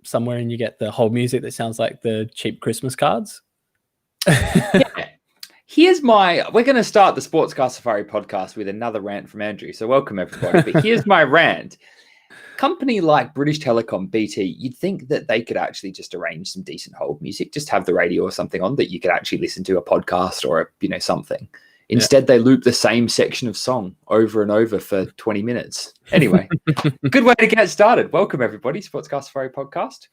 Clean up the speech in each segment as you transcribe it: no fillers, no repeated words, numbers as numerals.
somewhere and you get the whole music that sounds like the cheap Christmas cards. Yeah. We're going to start the Sportscar Safari podcast with another rant from Andrew. So welcome everybody. But here's my rant. Company like British Telecom, BT, you'd think that they could actually just arrange some decent hold music, just have the radio or something on that you could actually listen to, a podcast or something. Instead, They loop the same section of song over and over for 20 minutes. Anyway, good way to get started. Welcome everybody, Sportscar Safari podcast.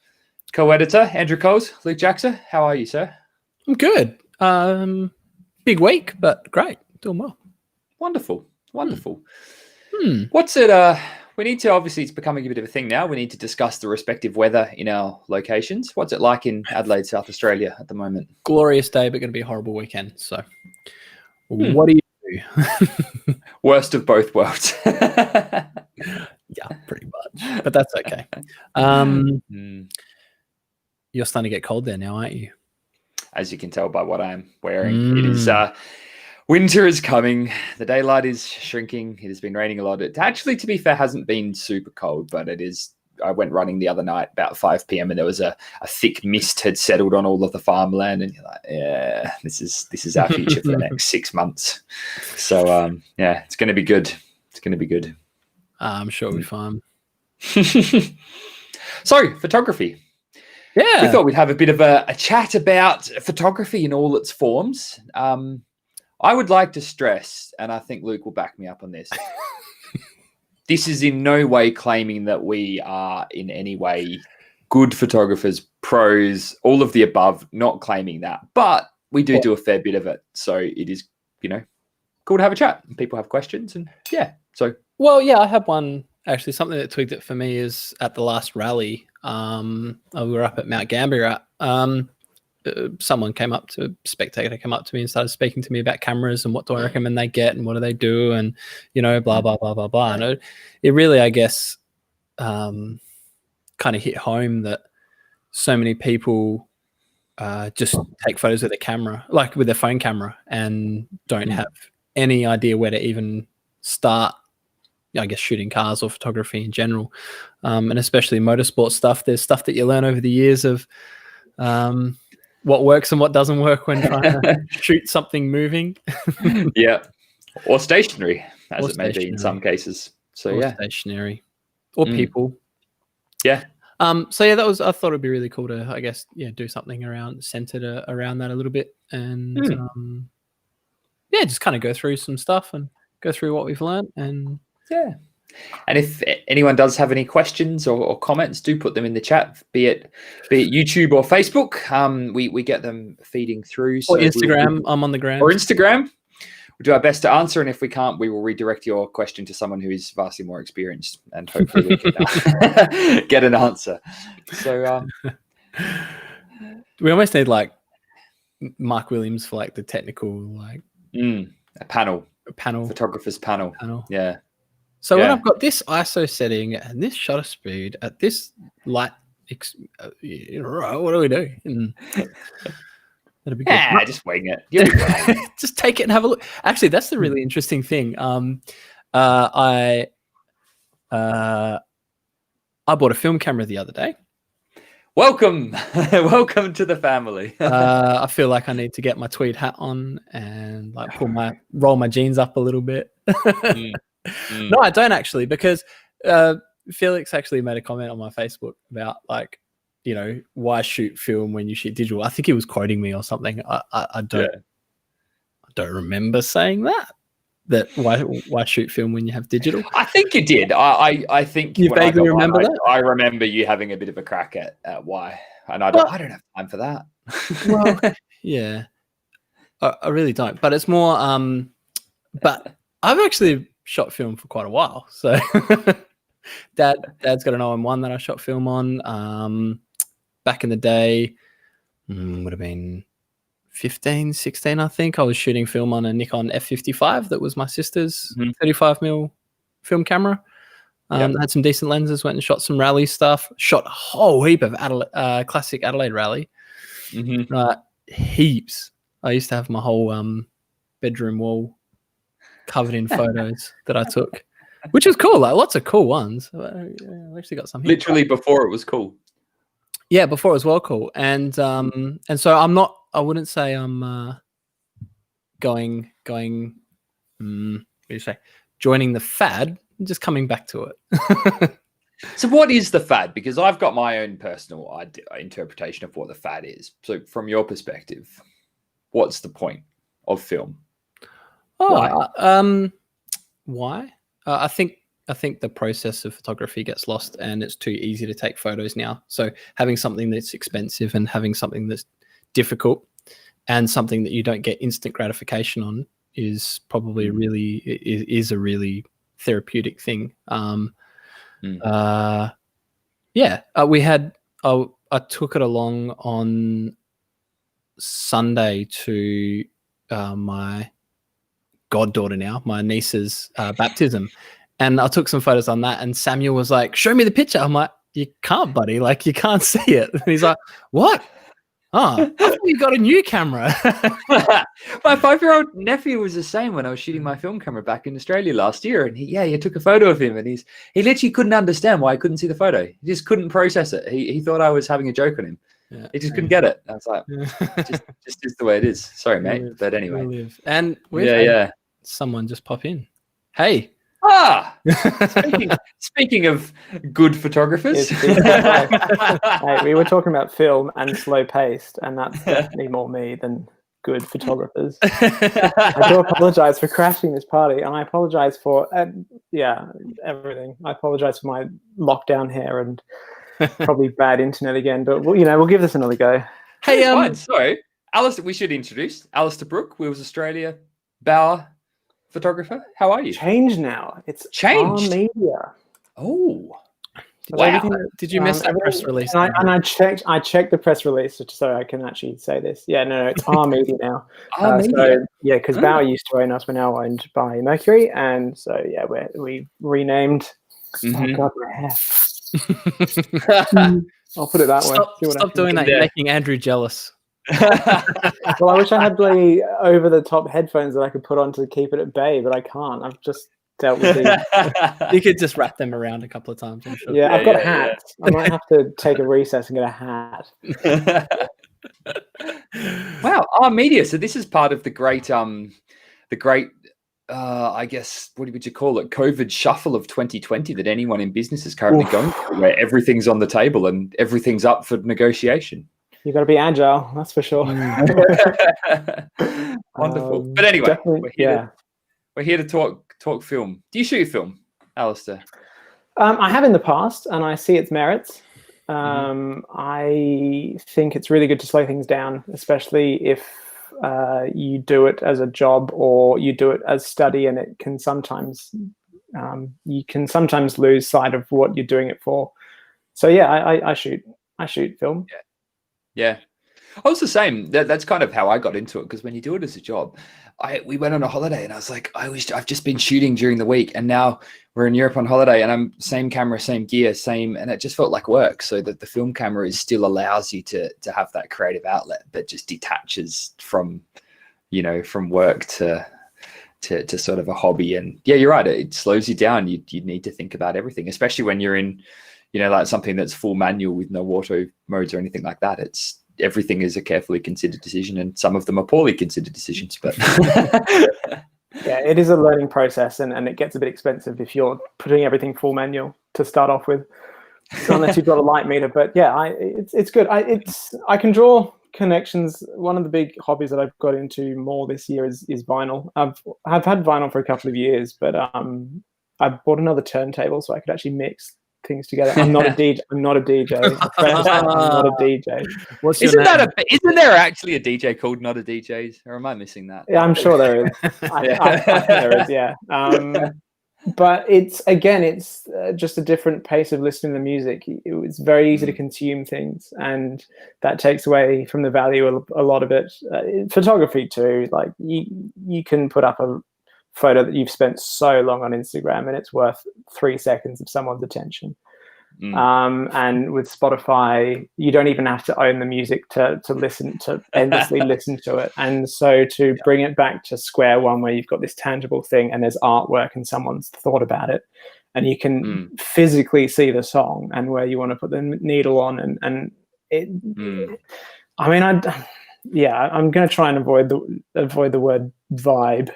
Co-editor Andrew Coles, Luke Jackson. How are you, sir? I'm good. Big week, but great. Doing well. Wonderful. What's it? We need to, obviously, it's becoming a bit of a thing now. We need to discuss the respective weather in our locations. What's it like in Adelaide, South Australia at the moment? Glorious day, but going to be a horrible weekend. So what do you do? Worst of both worlds. Yeah, pretty much. But that's okay. You're starting to get cold there now, aren't you? As you can tell by what I'm wearing, it is winter is coming. The daylight is shrinking. It has been raining a lot. It actually, to be fair, hasn't been super cold, but it is. I went running the other night about 5 p.m. and there was a thick mist had settled on all of the farmland, and you're like, yeah, this is our future for the next 6 months. So it's going to be good. It's going to be good. I'm sure we'll be fine. So, photography. Yeah. We thought we'd have a bit of a chat about photography in all its forms. I would like to stress, and I think Luke will back me up on this, this is in no way claiming that we are in any way good photographers, pros, all of the above, not claiming that. But we do a fair bit of it. So it is, cool to have a chat. And people have questions. And I had one, actually, something that tweaked it for me is at the last rally. We were up at Mount Gambier. Someone spectator came up to me and started speaking to me about cameras and what do I recommend they get and what do they do and, blah, blah, blah, blah, blah. And it really, I guess, kind of hit home that so many people just take photos with their camera, like with their phone camera, and don't have any idea where to even start, I guess, shooting cars or photography in general. And especially motorsport stuff. There's stuff that you learn over the years of what works and what doesn't work when trying to shoot something moving. Yeah. Or stationary, may be in some cases. So stationary. Or people. Yeah. I thought it'd be really cool to, I guess, do something centered around that a little bit. And just kind of go through some stuff and go through what we've learned. And and if anyone does have any questions or comments, do put them in the chat, be it YouTube or Facebook. We get them feeding through. So or Instagram. I'm on the gram. Or Instagram. We'll do our best to answer, and if we can't, we will redirect your question to someone who is vastly more experienced, and hopefully we can get an answer. So we almost need like Mark Williams for like the technical a panel, photographer's panel. Yeah. So when I've got this ISO setting and this shutter speed at this light, what do we do? And that'll be good. Just wing it. You'll be fine. Just take it and have a look. Actually, that's the really interesting thing. I bought a film camera the other day. Welcome to the family. I feel like I need to get my tweed hat on and like roll my jeans up a little bit. No, I don't actually, because Felix actually made a comment on my Facebook about why shoot film when you shoot digital. I think he was quoting me or something. I don't remember saying that why shoot film when you have digital. I think you did. I think you vaguely remember that. I remember you having a bit of a crack at why, and I don't have time for that. Well, yeah, I really don't. But it's more. But I've actually shot film for quite a while. So Dad's got an OM1 that I shot film on. Back in the day, would have been 15, 16, I think. I was shooting film on a Nikon F55 that was my sister's 35mm film camera. Had some decent lenses, went and shot some rally stuff, shot a whole heap of classic Adelaide rally. Heaps. I used to have my whole bedroom wall covered in photos that I took, which is cool. Like lots of cool ones. I actually got some. Literally before it was cool. Yeah, before it was well cool. And so I wouldn't say I'm going what do you say, joining the fad, just coming back to it. So what is the fad? Because I've got my own personal interpretation of what the fad is. So from your perspective, what's the point of film? Why? I think the process of photography gets lost, and it's too easy to take photos now. So having something that's expensive and having something that's difficult and something that you don't get instant gratification on is probably a really therapeutic thing. We had. I took it along on Sunday to my goddaughter now, my niece's baptism, and I took some photos on that. And Samuel was like, "Show me the picture." I'm like, "You can't, buddy. Like, you can't see it." And he's like, "What? Oh, I thought you got a new camera." My 5-year-old nephew was the same when I was shooting my film camera back in Australia last year, and he took a photo of him, and he literally couldn't understand why I couldn't see the photo. He just couldn't process it. He thought I was having a joke on him. Yeah, he just couldn't get it. I was like, just is the way it is. Sorry, mate. But anyway, and we've had someone just pop in. Hey. Speaking of good photographers, we were talking about film and slow paced, and that's definitely more me than good photographers. I do apologize for crashing this party, and I apologize for everything. I apologize for my lockdown hair and probably bad internet again, but we'll give this another go. Hey, sorry, Alistair. We should introduce Alistair Brooke, Wheels Australia, Bauer photographer. How are you? Changed now. It's changed. Media. Oh, wow. Did you miss that press release? And I checked the press release so I can actually say this. Yeah, no, it's our media now. So, because Bauer used to own us, we're now owned by Mercury, and so we renamed. Oh God, my hair. I'll put it that way. Stop doing that. You're making Andrew jealous. Well, I wish I had the over-the-top headphones that I could put on to keep it at bay, but I can't. I've just dealt with these. You could just wrap them around a couple of times, I'm sure. Yeah, I've got hats. I might have to take a recess and get a hat. Wow, our media. So this is part of the great, I guess, what would you call it? COVID shuffle of 2020 that anyone in business is currently going through, where everything's on the table and everything's up for negotiation. You got to be agile, that's for sure. Wonderful. But anyway, we're here to talk film. Do you shoot film, Alistair? I have in the past, and I see its merits. I think it's really good to slow things down, especially if you do it as a job or you do it as study, and it can sometimes you can sometimes lose sight of what you're doing it for. So I shoot film. Yeah, I was the same. That's kind of how I got into it, because when you do it as a job, we went on a holiday and I was like, I've just been shooting during the week, and now we're in Europe on holiday, and I'm same camera, same gear, and it just felt like work. So that the film camera still allows you to have that creative outlet, but just detaches from work to sort of a hobby. And yeah, you're right. It slows you down. You need to think about everything, especially when you're in, like something that's full manual with no auto modes or anything like that. Everything is a carefully considered decision, and some of them are poorly considered decisions. But yeah, it is a learning process, and it gets a bit expensive if you're putting everything full manual to start off with. So unless you've got a light meter, but yeah, it's good. I can draw connections. One of the big hobbies that I've got into more this year is vinyl. I've had vinyl for a couple of years, but I bought another turntable so I could actually mix things together. I'm not a DJ. I'm not a DJ. Isn't there actually a DJ called Not a DJs? Or am I missing that? Yeah, I'm sure there is. I think there is. Yeah. But it's just a different pace of listening to music. It's very easy to consume things, and that takes away from the value a lot of it. Photography too. Like you can put up a photo that you've spent so long on Instagram, and it's worth 3 seconds of someone's attention. And with Spotify, you don't even have to own the music to listen to endlessly listen to it. And so to bring it back to square one, where you've got this tangible thing and there's artwork and someone's thought about it, and you can physically see the song and where you want to put the needle on, and I mean, I'm going to try and avoid the word vibe,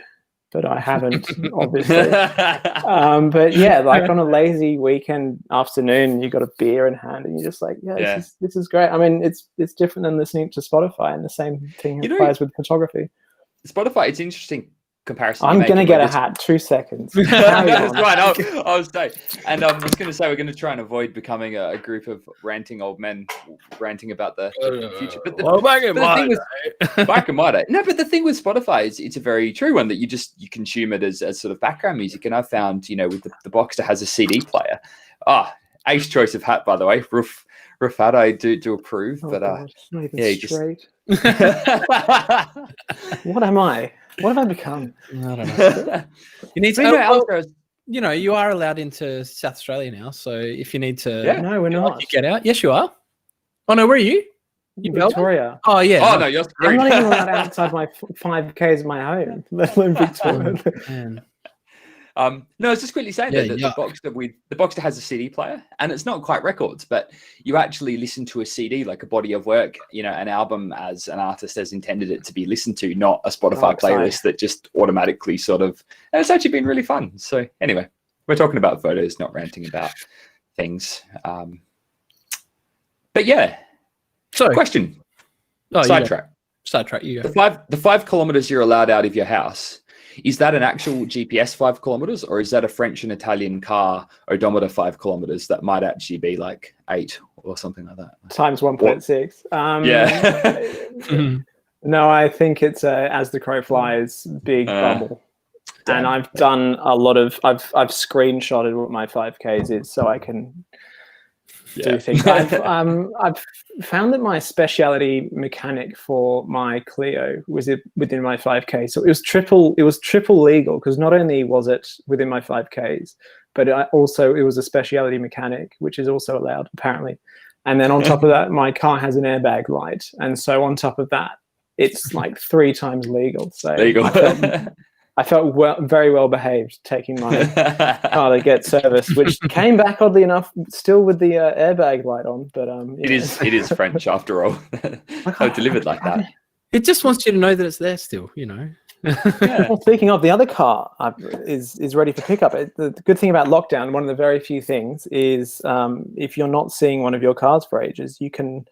but I haven't, obviously. But yeah, like on a lazy weekend afternoon, you got a beer in hand, and you're just like, this is great. I mean, it's different than listening to Spotify, and the same thing applies with photography. Spotify, it's interesting comparison. I'm going to get a hat. 2 seconds. That's right. I was saying, and I was going to say we're going to try and avoid becoming a group of ranting old men ranting about the future. But back in my day. No, but the thing with Spotify is it's a very true one that you consume it as sort of background music. And I found, with the Boxster has a CD player. Ace choice of hat, by the way. Rough hat, I do approve. Oh, but gosh, not even straight. What am I? What have I become? I don't know. You need to. You are allowed into South Australia now, so if you need to, no, we're not. You get out. Yes, you are. Oh no, where are you? Victoria. Oh yeah. Oh no, you're screwed. I'm not even allowed outside my 5Ks of my home, let alone Victoria. No, I was just quickly saying that the Boxster has a CD player, and it's not quite records, but you actually listen to a CD like a body of work, an album as an artist has intended it to be listened to, not a Spotify playlist that just automatically and it's actually been really fun. So anyway, we're talking about photos, not ranting about things. But yeah. So question. Sidetrack. You go. The 5 kilometers you're allowed out of your house. Is that an actual GPS 5 kilometers, or is that a French and Italian car odometer 5 kilometers that might actually be like 8 or something like that? Times 1.6. Yeah. No, I think it's as the crow flies, big bubble. And I've done a lot of, I've screenshotted what my 5Ks is so I can do things. I've found that my speciality mechanic for my Clio was within my 5K, so it was triple legal, because not only was it within my 5Ks, but it was a speciality mechanic, which is also allowed apparently. And then on top of that, my car has an airbag light, and so on top of that, it's like 3 times legal. So I felt very well behaved taking my car to get service, which came back oddly enough, still with the airbag light on. But it is French after all. How delivered like that. It just wants you to know that it's there still, Yeah. Well, speaking of, the other car is ready for pickup. The good thing about lockdown, one of the very few things, is if you're not seeing one of your cars for ages, you can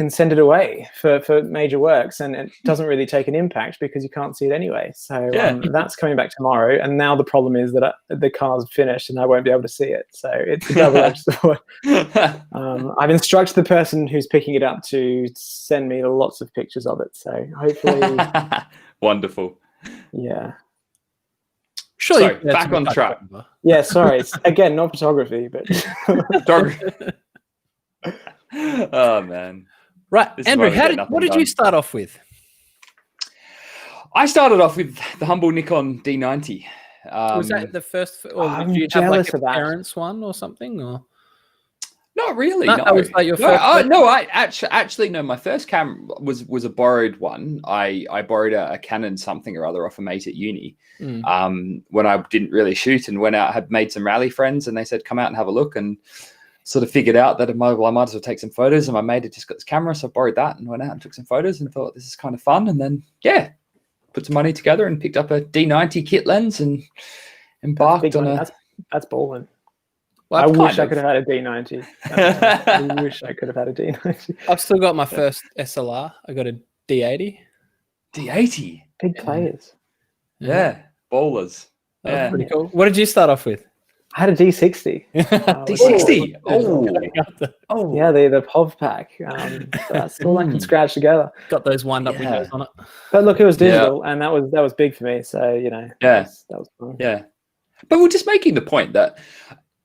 send it away for major works, and it doesn't really take an impact because you can't see it anyway. So that's coming back tomorrow. And now the problem is that the car's finished and I won't be able to see it. So it's a double-edged sword. I've instructed the person who's picking it up to send me lots of pictures of it. So hopefully. Wonderful. Yeah. Surely back on track. Yeah, sorry. Again, not photography, but photography. Oh man. Right, Andrew, what did you start off with? I started off with the humble Nikon D90. Was that the first, or did you have like a parents one or something, or? Not really. No, that was like your first. No, I actually no. My first camera was a borrowed one. I borrowed a Canon something or other off a mate at uni. When I didn't really shoot, and went out, had made some rally friends, and they said come out and have a look, and sort of figured out that I might as well take some photos, and my mate had just got this camera, so I borrowed that and went out and took some photos and thought this is kind of fun, and then put some money together and picked up a D90 kit lens and embarked on a. That's balling. Well, I wish I could have had a D90. I wish I could have had a D90. I've still got my first SLR. I got a D80. D80. Big players. Yeah, ballers. That was pretty cool. What did you start off with? I had a D60. D60. Oh, yeah, the POV pack. So that's all I can scratch together. Got those wind-up windows on it. But look, it was digital, and that was big for me. So that was fun. Yeah, but we're just making the point that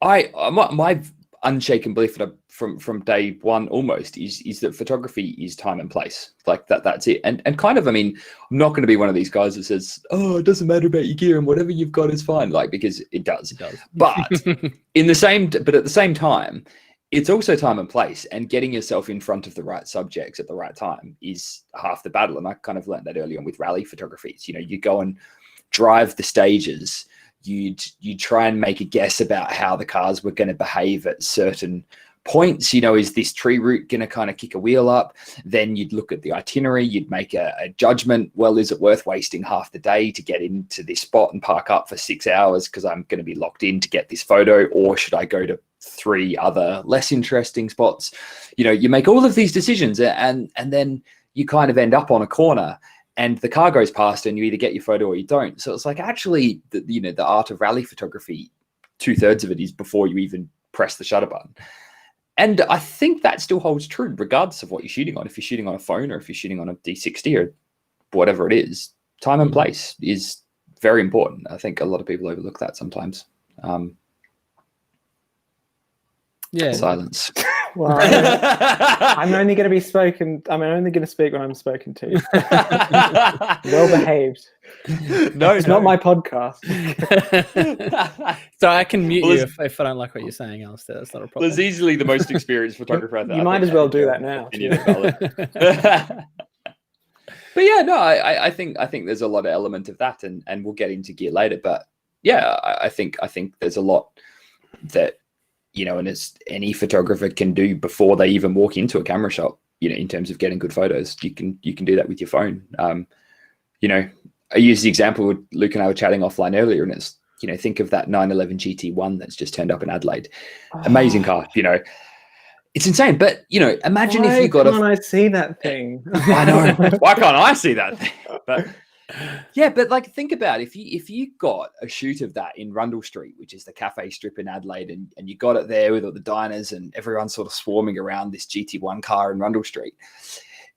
my unshaken belief that from day one almost is that photography is time and place. Like that's it. And kind of, I mean, I'm not going to be one of these guys that says, oh, it doesn't matter about your gear and whatever you've got is fine. Like, because it does. But at the same time, it's also time and place, and getting yourself in front of the right subjects at the right time is half the battle. And I kind of learned that early on with rally photography. You go and drive the stages. You try and make a guess about how the cars were going to behave at certain points. Is this tree route going to kind of kick a wheel up? Then you'd look at the itinerary, you'd make a judgment. Well, is it worth wasting half the day to get into this spot and park up for 6 hours because I'm going to be locked in to get this photo? Or should I go to 3 other less interesting spots? You make all of these decisions, and then you kind of end up on a corner and the car goes past and you either get your photo or you don't. So it's like, actually, the art of rally photography, 2/3 of it is before you even press the shutter button. And I think that still holds true regardless of what you're shooting on. If you're shooting on a phone or if you're shooting on a D60 or whatever it is, time and place is very important. I think a lot of people overlook that sometimes. Silence. Well, I'm only going to speak when I'm spoken to. Well behaved. No, it's not my podcast. So I can mute you if I don't like what you're saying, Alistair. That's not a problem. There's easily the most experienced photographer out there. You might as well do that now. But yeah, no, I think there's a lot of element of that, and we'll get into gear later. But yeah, I think there's a lot that and as any photographer can do before they even walk into a camera shop, in terms of getting good photos. You can do that with your phone. I used the example with Luke and I were chatting offline earlier, and it's, think of that 911 GT1 that's just turned up in Adelaide. Amazing car, it's insane. But, imagine if you got Why can't I see that thing? I know. Why can't I see that thing? But yeah, but like, think about if you got a shoot of that in Rundle Street, which is the cafe strip in Adelaide, and you got it there with all the diners and everyone sort of swarming around this GT1 car in Rundle Street,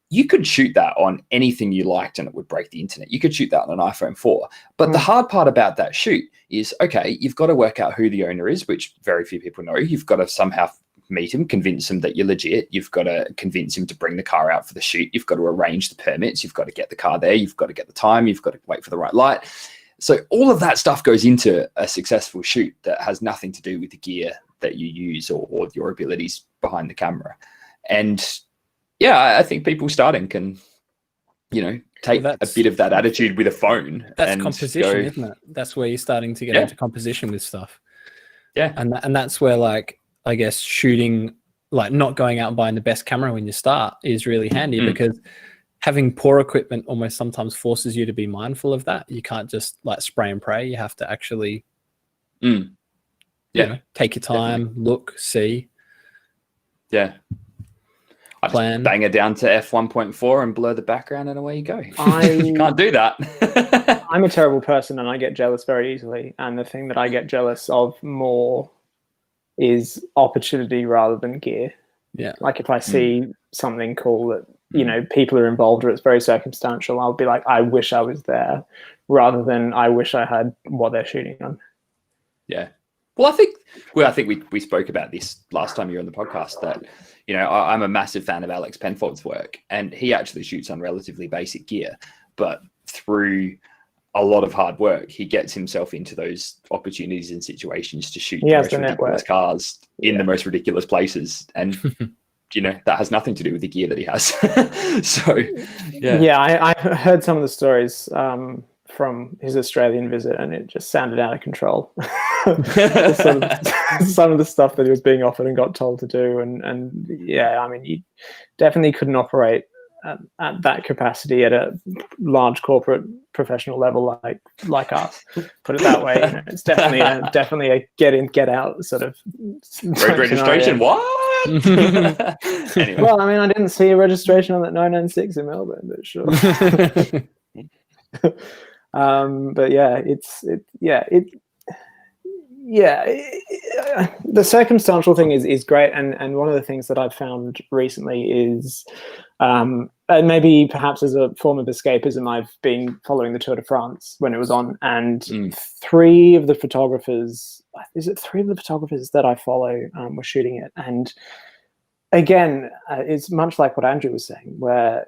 you could shoot that on anything you liked and it would break the internet. You could shoot that on an iPhone 4. But the hard part about that shoot is, okay, you've got to work out who the owner is, which very few people know. You've got to somehow meet him, convince him that you're legit. You've got to convince him to bring the car out for the shoot. You've got to arrange the permits. You've got to get the car there. You've got to get the time. You've got to wait for the right light. So all of that stuff goes into a successful shoot that has nothing to do with the gear that you use or your abilities behind the camera. And yeah, I think people starting can, take a bit of that attitude with a phone. That's composition, isn't it? That's where you're starting to get into composition with stuff. Yeah. And that's where, like, I guess shooting, like not going out and buying the best camera when you start is really handy, because having poor equipment almost sometimes forces you to be mindful of that. You can't just like spray and pray. You have to actually take your time, look, see. Yeah. I plan. Bang it down to f1.4 and blur the background and away you go. You can't do that. I'm a terrible person and I get jealous very easily. And the thing that I get jealous of more is opportunity rather than gear. Yeah. Like if I see something cool that, people are involved or it's very circumstantial, I'll be like, I wish I was there, rather than I wish I had what they're shooting on. Yeah. Well, I think we spoke about this last time you were on the podcast, that, I'm a massive fan of Alex Penfold's work, and he actually shoots on relatively basic gear, but through a lot of hard work, he gets himself into those opportunities and situations to shoot the most ridiculous cars in the most ridiculous places. And, that has nothing to do with the gear that he has. So, yeah. Yeah, I heard some of the stories from his Australian visit, and it just sounded out of control. Some of the stuff that he was being offered and got told to do. And yeah, I mean, you definitely couldn't operate at that capacity at a large corporate professional level like us. Put it that way. It's definitely a get in, get out sort of road registration. What? Anyway. Well, I mean, I didn't see a registration on that 996 in Melbourne, but sure. But the circumstantial thing is great, and one of the things that I've found recently is, and maybe perhaps as a form of escapism, I've been following the Tour de France when it was on, and three of the photographers that I follow were shooting it, and again, it's much like what Andrew was saying, where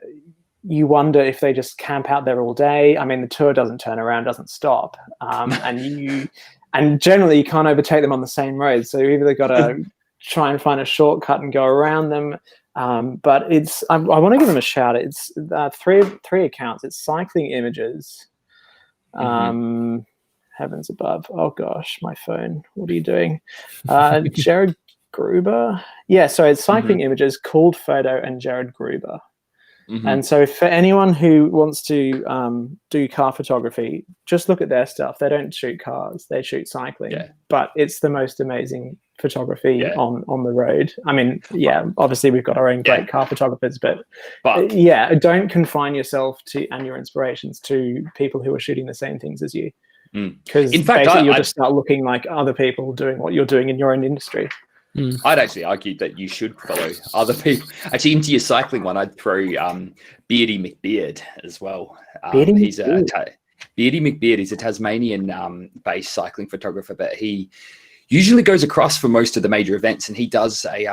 you wonder if they just camp out there all day. I mean, the tour doesn't turn around, doesn't stop, and generally you can't overtake them on the same road. So you either got to try and find a shortcut and go around them. But I want to give them a shout. It's three accounts. It's Cycling Images. Heavens above. Oh gosh, my phone. What are you doing? Jared Gruber. Yeah, so it's Cycling Images, called Photo, and Jared Gruber. And so for anyone who wants to do car photography, just look at their stuff. They don't shoot cars, they shoot cycling. But it's the most amazing photography on the road. I mean, obviously we've got our own great car photographers, but don't confine yourself to and your inspirations to people who are shooting the same things as you. Because in fact, you'll just start looking like other people doing what you're doing in your own industry. I'd actually argue that you should follow other people. Actually, into your cycling one, I'd throw Beardy McBeard as well. Beardy McBeard is a Tasmanian-based cycling photographer, but he usually goes across for most of the major events, and he does a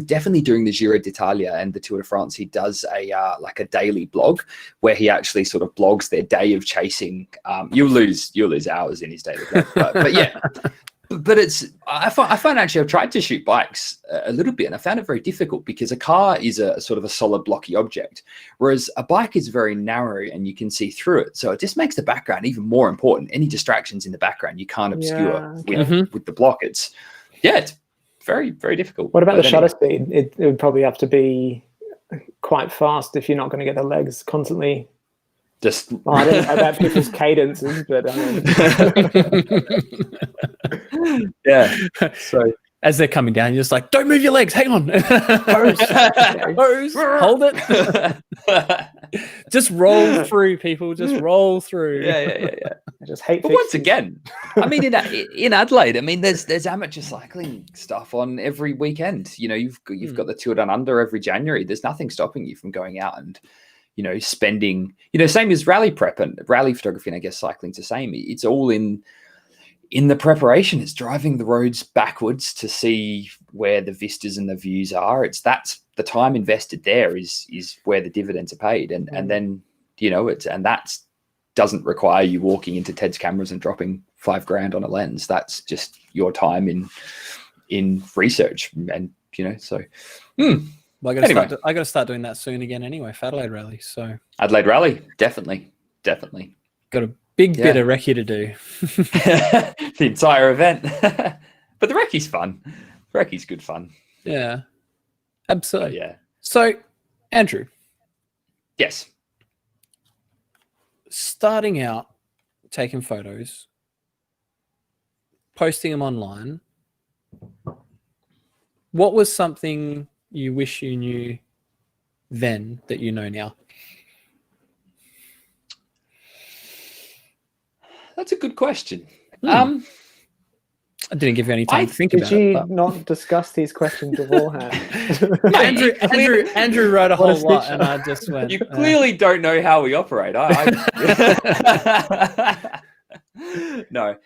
definitely during the Giro d'Italia and the Tour de France, he does a like a daily blog where he actually sort of blogs their day of chasing. You'll lose hours in his daily blog, but yeah. But I find actually I've tried to shoot bikes a little bit, and I found it very difficult because a car is a sort of a solid blocky object, whereas a bike is very narrow and you can see through it. So it just makes the background even more important. Any distractions in the background you can't obscure with the block. It's very, very difficult. What about the shutter speed? It would probably have to be quite fast if you're not going to get the legs constantly. I don't know about people's cadences, but yeah. So as they're coming down, you're just like, don't move your legs. Hang on. Pose. Hold it. Just roll through, people. Just roll through. Yeah. I just hate. But once again, I mean, in Adelaide, I mean, there's amateur cycling stuff on every weekend. You know, you've got the Tour Down Under every January. There's nothing stopping you from going out and, you know, spending, you know, same as rally prep and rally photography, and I guess cycling's the same. It's all in the preparation. It's driving the roads backwards to see where the vistas and the views are. That's the time invested there is where the dividends are paid. And then, you know, that doesn't require you walking into Ted's cameras and dropping $5,000 on a lens. That's just your time in research. And, you know, so, Well, I got to start doing that soon again anyway for Adelaide Rally. So Adelaide Rally, definitely. Got a big bit of recce to do. The entire event. But the recce's fun. Recce's good fun. Yeah, absolutely. Yeah. So, Andrew. Yes. Starting out taking photos, posting them online, what was something you wish you knew then that you know now? That's a good question. I didn't give you any time to think about it. Did you not discuss these questions beforehand? Andrew wrote a whole lot, and I just went. You clearly don't know how we operate. No.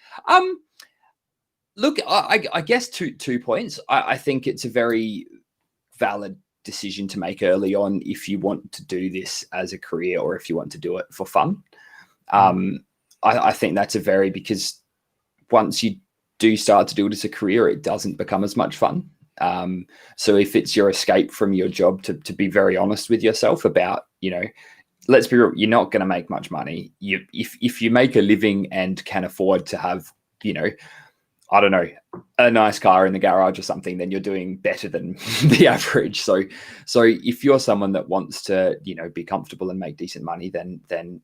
Look, I guess two points. I think it's a very valid decision to make early on if you want to do this as a career or if you want to do it for fun. I think that's because once you do start to do it as a career, it doesn't become as much fun. So if it's your escape from your job, to be very honest with yourself about, you know, let's be real, you're not going to make much money. If you make a living and can afford to have, you know, I don't know, a nice car in the garage or something, then you're doing better than the average. So if you're someone that wants to, you know, be comfortable and make decent money, then,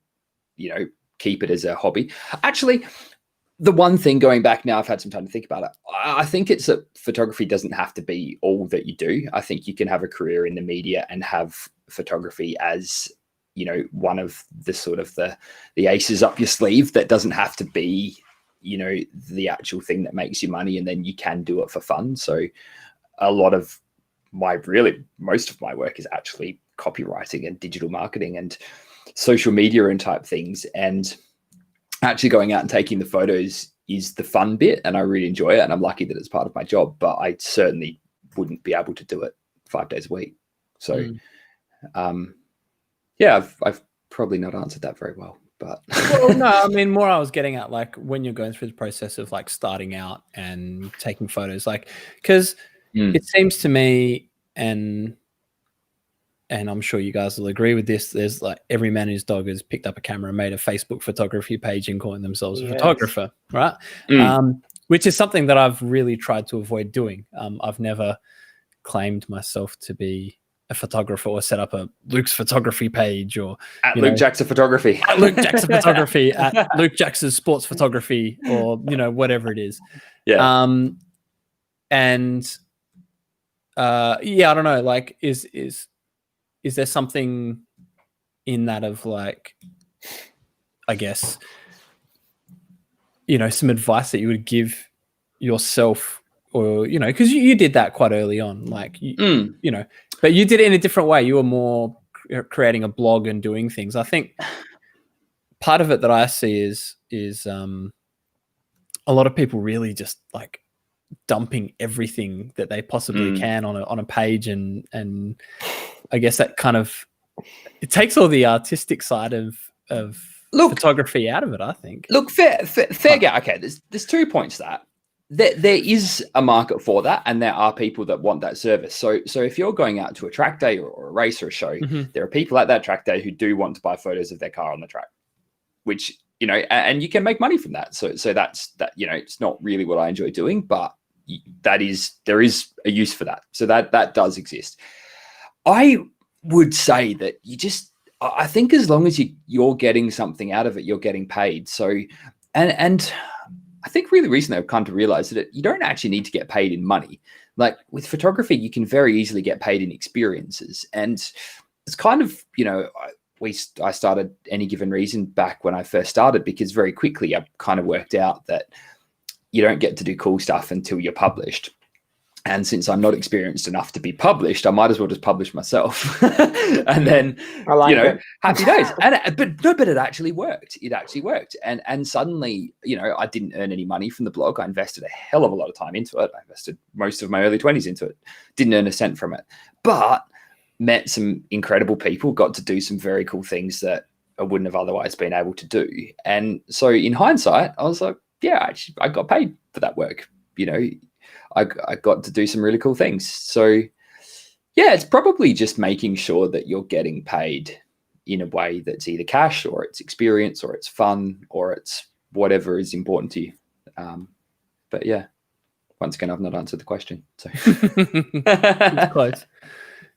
you know, keep it as a hobby. Actually, the one thing, going back now, I've had some time to think about it. I think it's that photography doesn't have to be all that you do. I think you can have a career in the media and have photography as, you know, one of the sort of the aces up your sleeve that doesn't have to be, you know, the actual thing that makes you money, and then you can do it for fun. So a lot of most of my work is actually copywriting and digital marketing and social media and type things. And actually going out and taking the photos is the fun bit, and I really enjoy it. And I'm lucky that it's part of my job, but I certainly wouldn't be able to do it 5 days a week. So, I've probably not answered that very well. But well, no, I mean, more I was getting at, like, when you're going through the process of like starting out and taking photos, like, because it seems to me, and I'm sure you guys will agree with this, there's like every man and his dog has picked up a camera and made a Facebook photography page and calling themselves a photographer, right? which is something that I've really tried to avoid doing. I've never claimed myself to be a photographer or set up a Luke's photography page or at Luke Jackson Photography, at Luke Jackson Photography, at Luke Jackson's Sports Photography, or whatever it is. Yeah. And I don't know. Like, is there something in that of like, I guess, some advice that you would give yourself, or because you did that quite early on, like but you did it in a different way. You were more creating a blog and doing things. I think part of it that I see is a lot of people really just like dumping everything that they possibly can on a page, and I guess that kind of it takes all the artistic side of photography out of it, I think. Look, fair go. Okay, there's 2 points to that. There is a market for that, and there are people that want that service. So if you're going out to a track day or a race or a show, there are people at that track day who do want to buy photos of their car on the track, which, and you can make money from that. So that's that, it's not really what I enjoy doing, but there is a use for that. So that does exist. I would say that I think as long as you're getting something out of it, you're getting paid. So, and I think really recently I've come to realize that you don't actually need to get paid in money. Like with photography, you can very easily get paid in experiences. And it's kind of, I started Any Given Reason back when I first started, because very quickly I kind of worked out that you don't get to do cool stuff until you're published. And since I'm not experienced enough to be published, I might as well just publish myself. And then, happy days. But it actually worked. It actually worked. And suddenly, I didn't earn any money from the blog. I invested a hell of a lot of time into it. I invested most of my early 20s into it. Didn't earn a cent from it. But met some incredible people, got to do some very cool things that I wouldn't have otherwise been able to do. And so in hindsight, I was like, yeah, actually, I got paid for that work. I got to do some really cool things. So yeah, it's probably just making sure that you're getting paid in a way that's either cash or it's experience or it's fun or it's whatever is important to you. But yeah, once again, I've not answered the question. So it's close.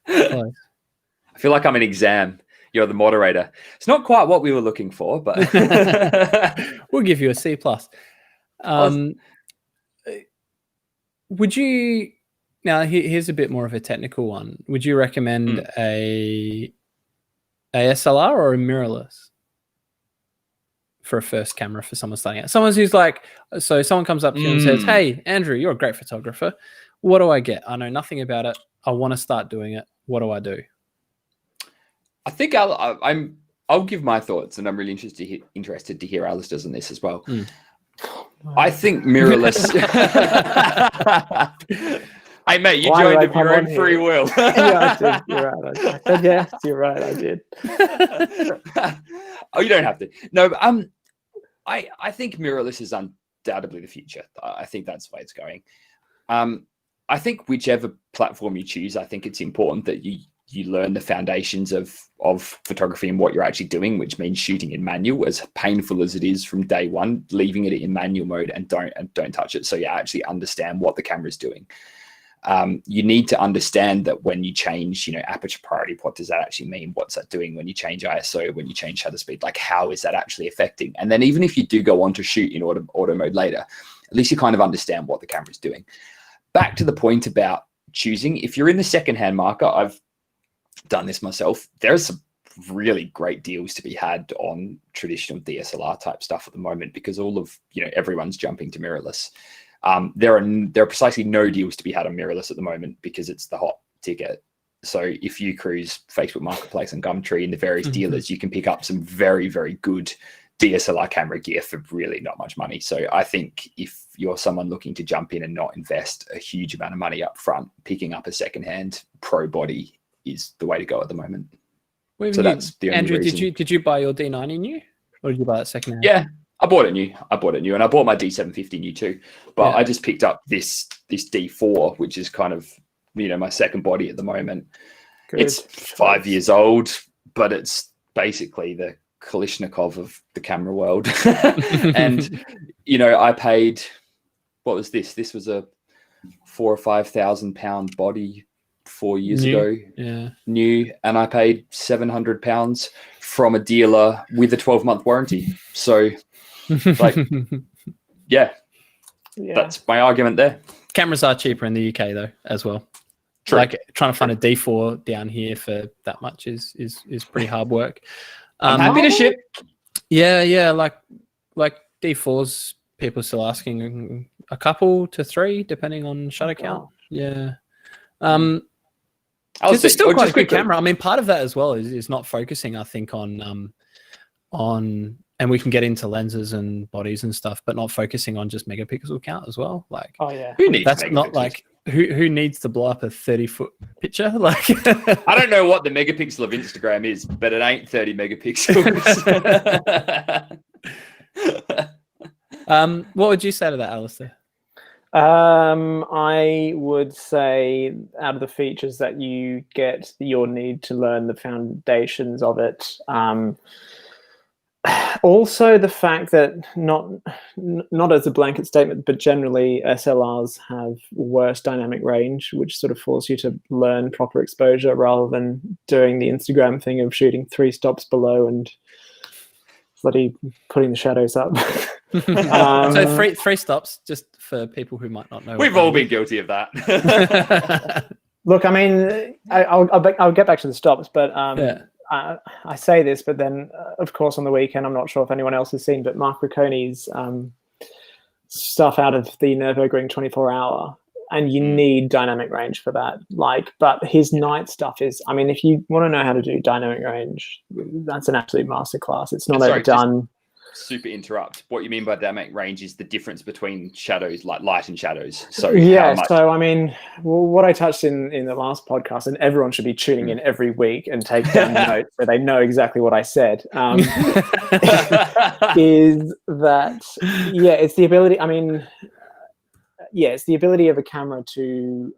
I feel like I'm an exam. You're the moderator. It's not quite what we were looking for, but we'll give you a C+. Would you, now here's a bit more of a technical one. Would you recommend a SLR or a mirrorless for a first camera for someone starting out? Someone who's like, so someone comes up to you and says, hey, Andrew, you're a great photographer. What do I get? I know nothing about it. I want to start doing it. What do I do? I think I'll give my thoughts, and I'm really interested to hear Alistair's on this as well. I think mirrorless. Hey mate, you joined of your own free will. Yeah, I did. You're right. I said yes. You're right. I did. Oh, you don't have to. No, but, I think mirrorless is undoubtedly the future. I think that's the way it's going. I think whichever platform you choose, I think it's important that you learn the foundations of photography and what you're actually doing, which means shooting in manual, as painful as it is from day one, leaving it in manual mode and don't touch it. So you actually understand what the camera is doing. You need to understand that when you change, aperture priority, what does that actually mean? What's that doing when you change ISO, when you change shutter speed? Like, how is that actually affecting? And then even if you do go on to shoot in auto mode later, at least you kind of understand what the camera is doing. Back to the point about choosing, if you're in the secondhand market, I've done this myself. There's some really great deals to be had on traditional DSLR type stuff at the moment, because all of, everyone's jumping to mirrorless. There are precisely no deals to be had on mirrorless at the moment because it's the hot ticket. So if you cruise Facebook Marketplace and Gumtree and the various dealers, you can pick up some very, very good DSLR camera gear for really not much money. So I think if you're someone looking to jump in and not invest a huge amount of money up front, picking up a secondhand pro body is the way to go at the moment. So that's the only Andrew, reason. did you buy your D90 new, or did you buy that secondhand? Yeah, I bought it new, and I bought my D750 new too. But I just picked up this D4, which is kind of my second body at the moment. Good. It's 5 years old, but it's basically the Kalishnikov of the camera world. And I paid what was this? This was a 4,000 or 5,000 pound body 4 years ago. Yeah. New, and I paid £700 from a dealer with a 12-month warranty. So, like, yeah, that's my argument there. Cameras are cheaper in the UK though, as well. True. Like trying to find a D4 down here for that much is pretty hard work. I'm happy to ship. Yeah, like D4s, people are still asking a couple to 3, depending on shutter count. Yeah. It's still quite a good camera. I mean, part of that as well is not focusing, I think, on, and we can get into lenses and bodies and stuff, but not focusing on just megapixel count as well. Like, who needs that's megapixels? Not like who needs to blow up a 30-foot picture? Like, I don't know what the megapixel of Instagram is, but it ain't 30 megapixels. What would you say to that, Alistair? I would say out of the features that you get, you'll need to learn the foundations of it. Also, the fact that not as a blanket statement, but generally SLRs have worse dynamic range, which sort of force you to learn proper exposure rather than doing the Instagram thing of shooting 3 stops below and bloody putting the shadows up. So 3 stops, just for people who might not know. We've all been guilty of that. Look, I mean, I'll get back to the stops, but I say this, but then, of course, on the weekend, I'm not sure if anyone else has seen, but Mark Ricconi's stuff out of the Nürburgring 24-hour, and you need dynamic range for that. Like, but his night stuff is, I mean, if you want to know how to do dynamic range, that's an absolute masterclass. It's not overdone. Super interrupt. What you mean by dynamic range is the difference between shadows, like light and shadows. So so I mean, what I touched in the last podcast, and everyone should be tuning in every week and take down notes so they know exactly what I said. Is that it's the ability. I mean, it's the ability of a camera to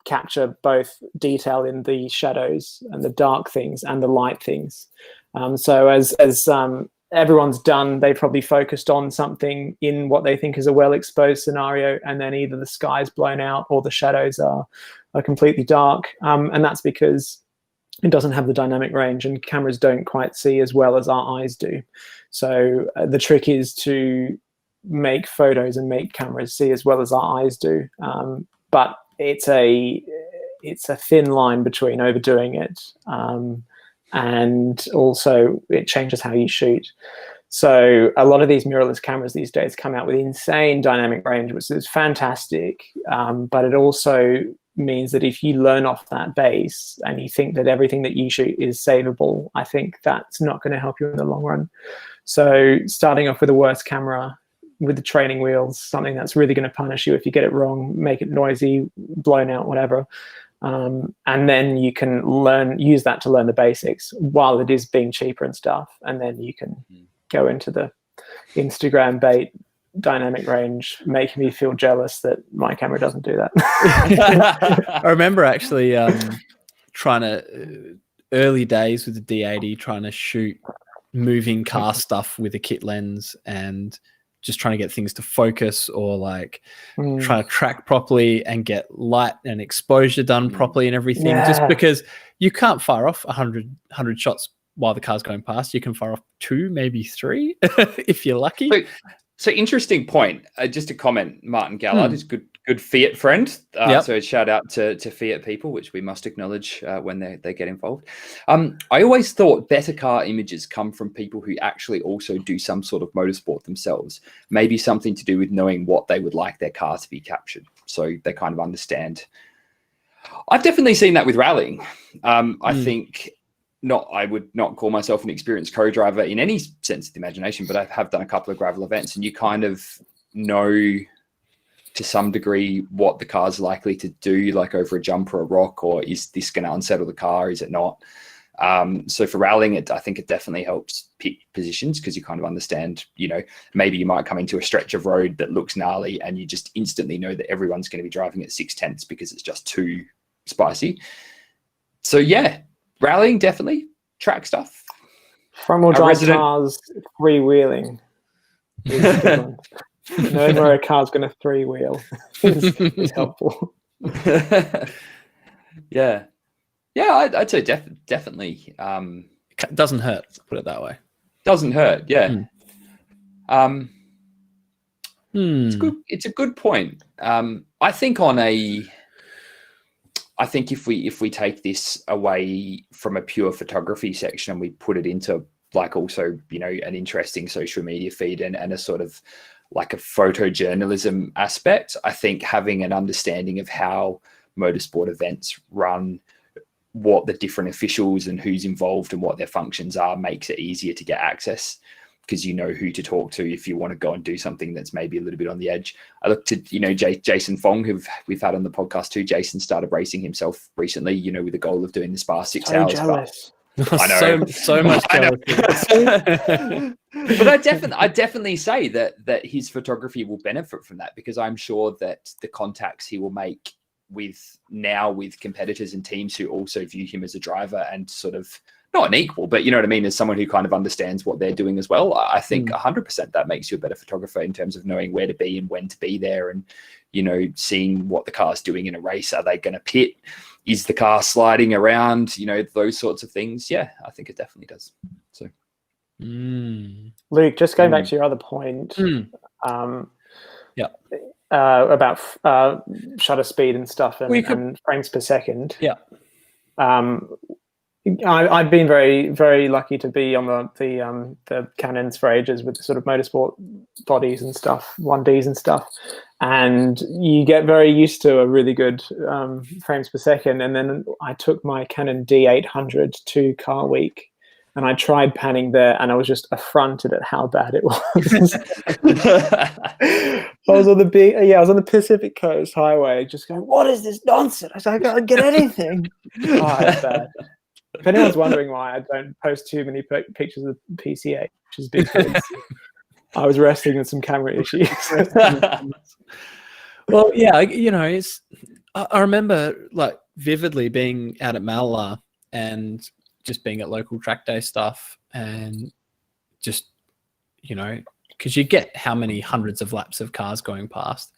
capture both detail in the shadows and the dark things and the light things. So as everyone's done, they probably focused on something in what they think is a well-exposed scenario, and then either the sky's blown out or the shadows are completely dark. And that's because it doesn't have the dynamic range, and cameras don't quite see as well as our eyes do. So the trick is to make photos and make cameras see as well as our eyes do. But it's a thin line between overdoing it and also it changes how you shoot. So a lot of these mirrorless cameras these days come out with insane dynamic range, which is fantastic. But it also means that if you learn off that base and you think that everything that you shoot is savable, I think that's not going to help you in the long run. So starting off with a worse camera with the training wheels, something that's really going to punish you if you get it wrong, make it noisy, blown out, whatever. And then you can use that to learn the basics while it is being cheaper and stuff. And then you can go into the Instagram bait dynamic range, making me feel jealous that my camera doesn't do that. I remember actually trying to, early days with the D80, trying to shoot moving car stuff with a kit lens and just trying to get things to focus or like trying to track properly and get light and exposure done properly and everything. Just because you can't fire off 100 shots while the car's going past. You can fire off 2, maybe 3 if you're lucky. So interesting point. Just a comment, Martin Gallard is good Fiat friend. So shout out to Fiat people, which we must acknowledge when they get involved. I always thought better car images come from people who actually also do some sort of motorsport themselves. Maybe something to do with knowing what they would like their car to be captured. So they kind of understand. I've definitely seen that with rallying. I think I would not call myself an experienced co-driver in any sense of the imagination, but I have done a couple of gravel events, and you kind of know to some degree what the car's likely to do, like over a jump or a rock, or is this going to unsettle the car? Is it not? So for rallying, I think it definitely helps pick positions because you kind of understand, maybe you might come into a stretch of road that looks gnarly and you just instantly know that everyone's going to be driving at 6/10 because it's just too spicy. So yeah, rallying, definitely. Track stuff. Front-wheel drive cars, freewheeling. Knowing where a car's going to three-wheel is helpful. Yeah. I'd say definitely. It doesn't hurt. Put it that way. Doesn't hurt. Yeah. It's good. It's a good point. I think if we take this away from a pure photography section and we put it into like also, an interesting social media feed and a sort of like a photojournalism aspect, I think having an understanding of how motorsport events run, what the different officials and who's involved and what their functions are makes it easier to get access, because you know who to talk to if you want to go and do something that's maybe a little bit on the edge. I looked at, Jason Fong, who we've had on the podcast too. Jason started racing himself recently, with the goal of doing the Spa 6 hours. Jealous. I know. so much jealousy. But I definitely say that his photography will benefit from that, because I'm sure that the contacts he will make with competitors and teams who also view him as a driver and sort of not an equal, but you know what I mean, as someone who kind of understands what they're doing as well. I think 100% that makes you a better photographer in terms of knowing where to be and when to be there, and seeing what the car's doing in a race. Are they going to pit? Is the car sliding around? Those sorts of things. Yeah, I think it definitely does. So, Luke, just going back to your other point, about shutter speed and stuff and frames per second. Yeah. I've been very, very lucky to be on the Canons for ages with the sort of motorsport bodies and stuff, 1Ds and stuff, and you get very used to a really good frames per second. And then I took my Canon D800 to Car Week, and I tried panning there, and I was just affronted at how bad it was. I was on the Pacific Coast Highway, just going, "What is this nonsense? I can't get anything." Oh, it's bad. If anyone's wondering why I don't post too many pictures of PCA, which is because I was wrestling with some camera issues. Well, yeah, I remember like vividly being out at Malala and just being at local track day stuff, and just, because you get how many hundreds of laps of cars going past,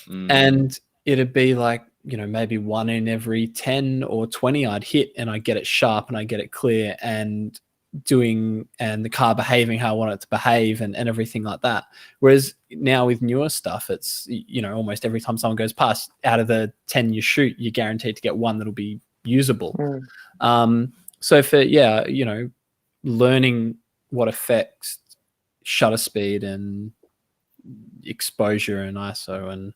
and it'd be like, maybe 1 in every 10 or 20 I'd hit, and I get it sharp and I get it clear and the car behaving how I want it to behave and everything like that. Whereas now with newer stuff, it's, almost every time someone goes past, out of the 10 you shoot, you're guaranteed to get one that'll be usable. So for, learning what affects shutter speed and exposure and ISO and,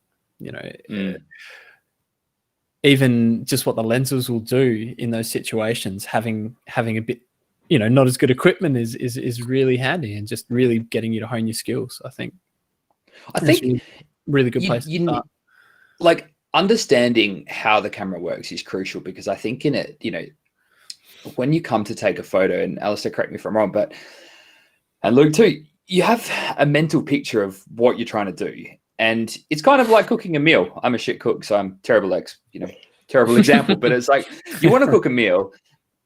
even just what the lenses will do in those situations, having a bit, not as good equipment is really handy, and just really getting you to hone your skills. I think really good place to start. Like, understanding how the camera works is crucial, because I think in it, when you come to take a photo, and Alistair, correct me if I'm wrong, and Luke too, you have a mental picture of what you're trying to do. And it's kind of like cooking a meal. I'm a shit cook, so I'm terrible example, but it's like, you want to cook a meal,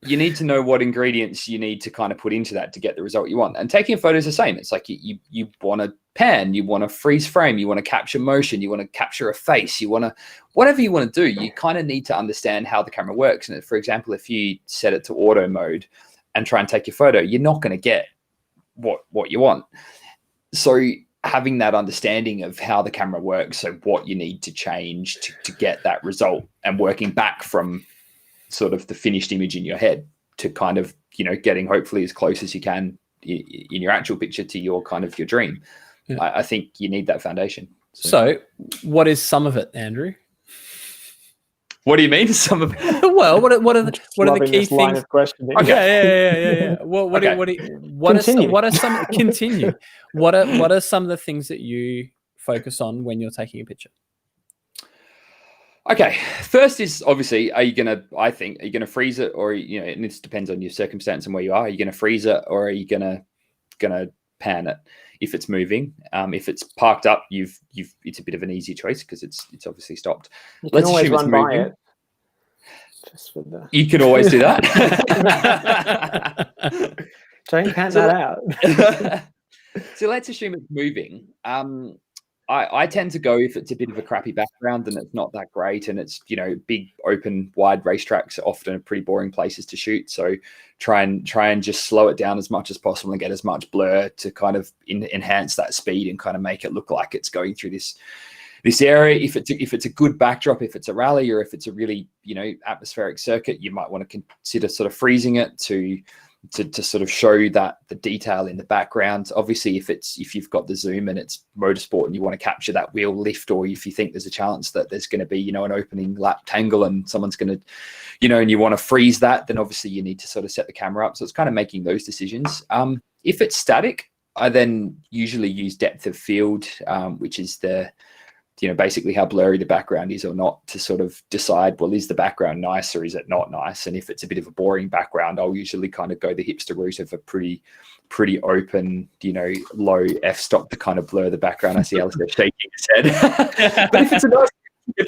you need to know what ingredients you need to kind of put into that to get the result you want. And taking a photo is the same. It's like you want to pan, you want to freeze frame, you want to capture motion, you want to capture a face, whatever you want to do, you kind of need to understand how the camera works. And for example, if you set it to auto mode and try and take your photo, you're not going to get what you want. So having that understanding of how the camera works, so what you need to change to get that result, and working back from sort of the finished image in your head to kind of, getting hopefully as close as you can in your actual picture to your kind of your dream. Yeah. I think you need that foundation. So what is some of it, Andrew? What do you mean some of it? Well, what are the key things? Of questioning. Okay. Yeah. What are some of the things that you focus on when you're taking a picture? Okay. First is obviously, are you going to freeze it, or, and this depends on your circumstance and where you are. Are you going to freeze it, or are you going to pan it if it's moving? If it's parked up, it's a bit of an easy choice because it's obviously stopped. Let's assume it's moving. You can always do that. Don't pan that out. let's assume it's moving. I tend to go if it's a bit of a crappy background and it's not that great, and it's, you know, big, open, wide racetracks are often pretty boring places to shoot. So try and just slow it down as much as possible and get as much blur to kind of enhance that speed and kind of make it look like it's going through this area. If it's a good backdrop, if it's a rally, or if it's a really, you know, atmospheric circuit, you might want to consider sort of freezing it to sort of show that the detail in the background. Obviously, if you've got the zoom and it's motorsport and you want to capture that wheel lift, or if you think there's a chance that there's going to be, you know, an opening lap tangle and someone's going to, you know, and you want to freeze that, then obviously you need to sort of set the camera up. So it's kind of making those decisions. If it's static, I then usually use depth of field, which is the, you know, basically how blurry the background is or not, to sort of decide, well, is the background nice or is it not nice? And if it's a bit of a boring background, I'll usually kind of go the hipster route of a pretty open, you know, low f-stop to kind of blur the background. I see Alistair shaking his head. But if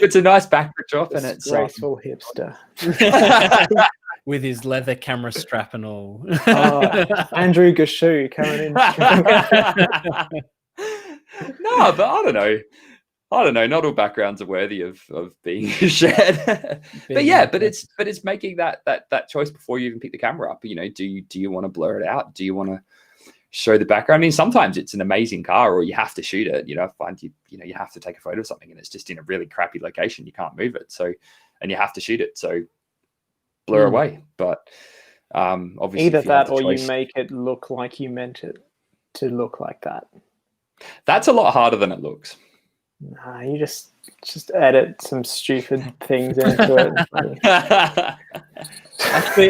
it's a nice backdrop and it's graceful hipster with his leather camera strap and all. Andrew Gashu coming in. No, but I don't know. Not all backgrounds are worthy of being shared. but it's making that choice before you even pick the camera up. You know, do you want to blur it out? Do you want to show the background? I mean, sometimes it's an amazing car, or you have to shoot it. You know, you have to take a photo of something and it's just in a really crappy location. You can't move it, and you have to shoot it. So blur away. But obviously, either that or you make it look like you meant it to look like that. That's a lot harder than it looks. Nah, you just edit some stupid things into it.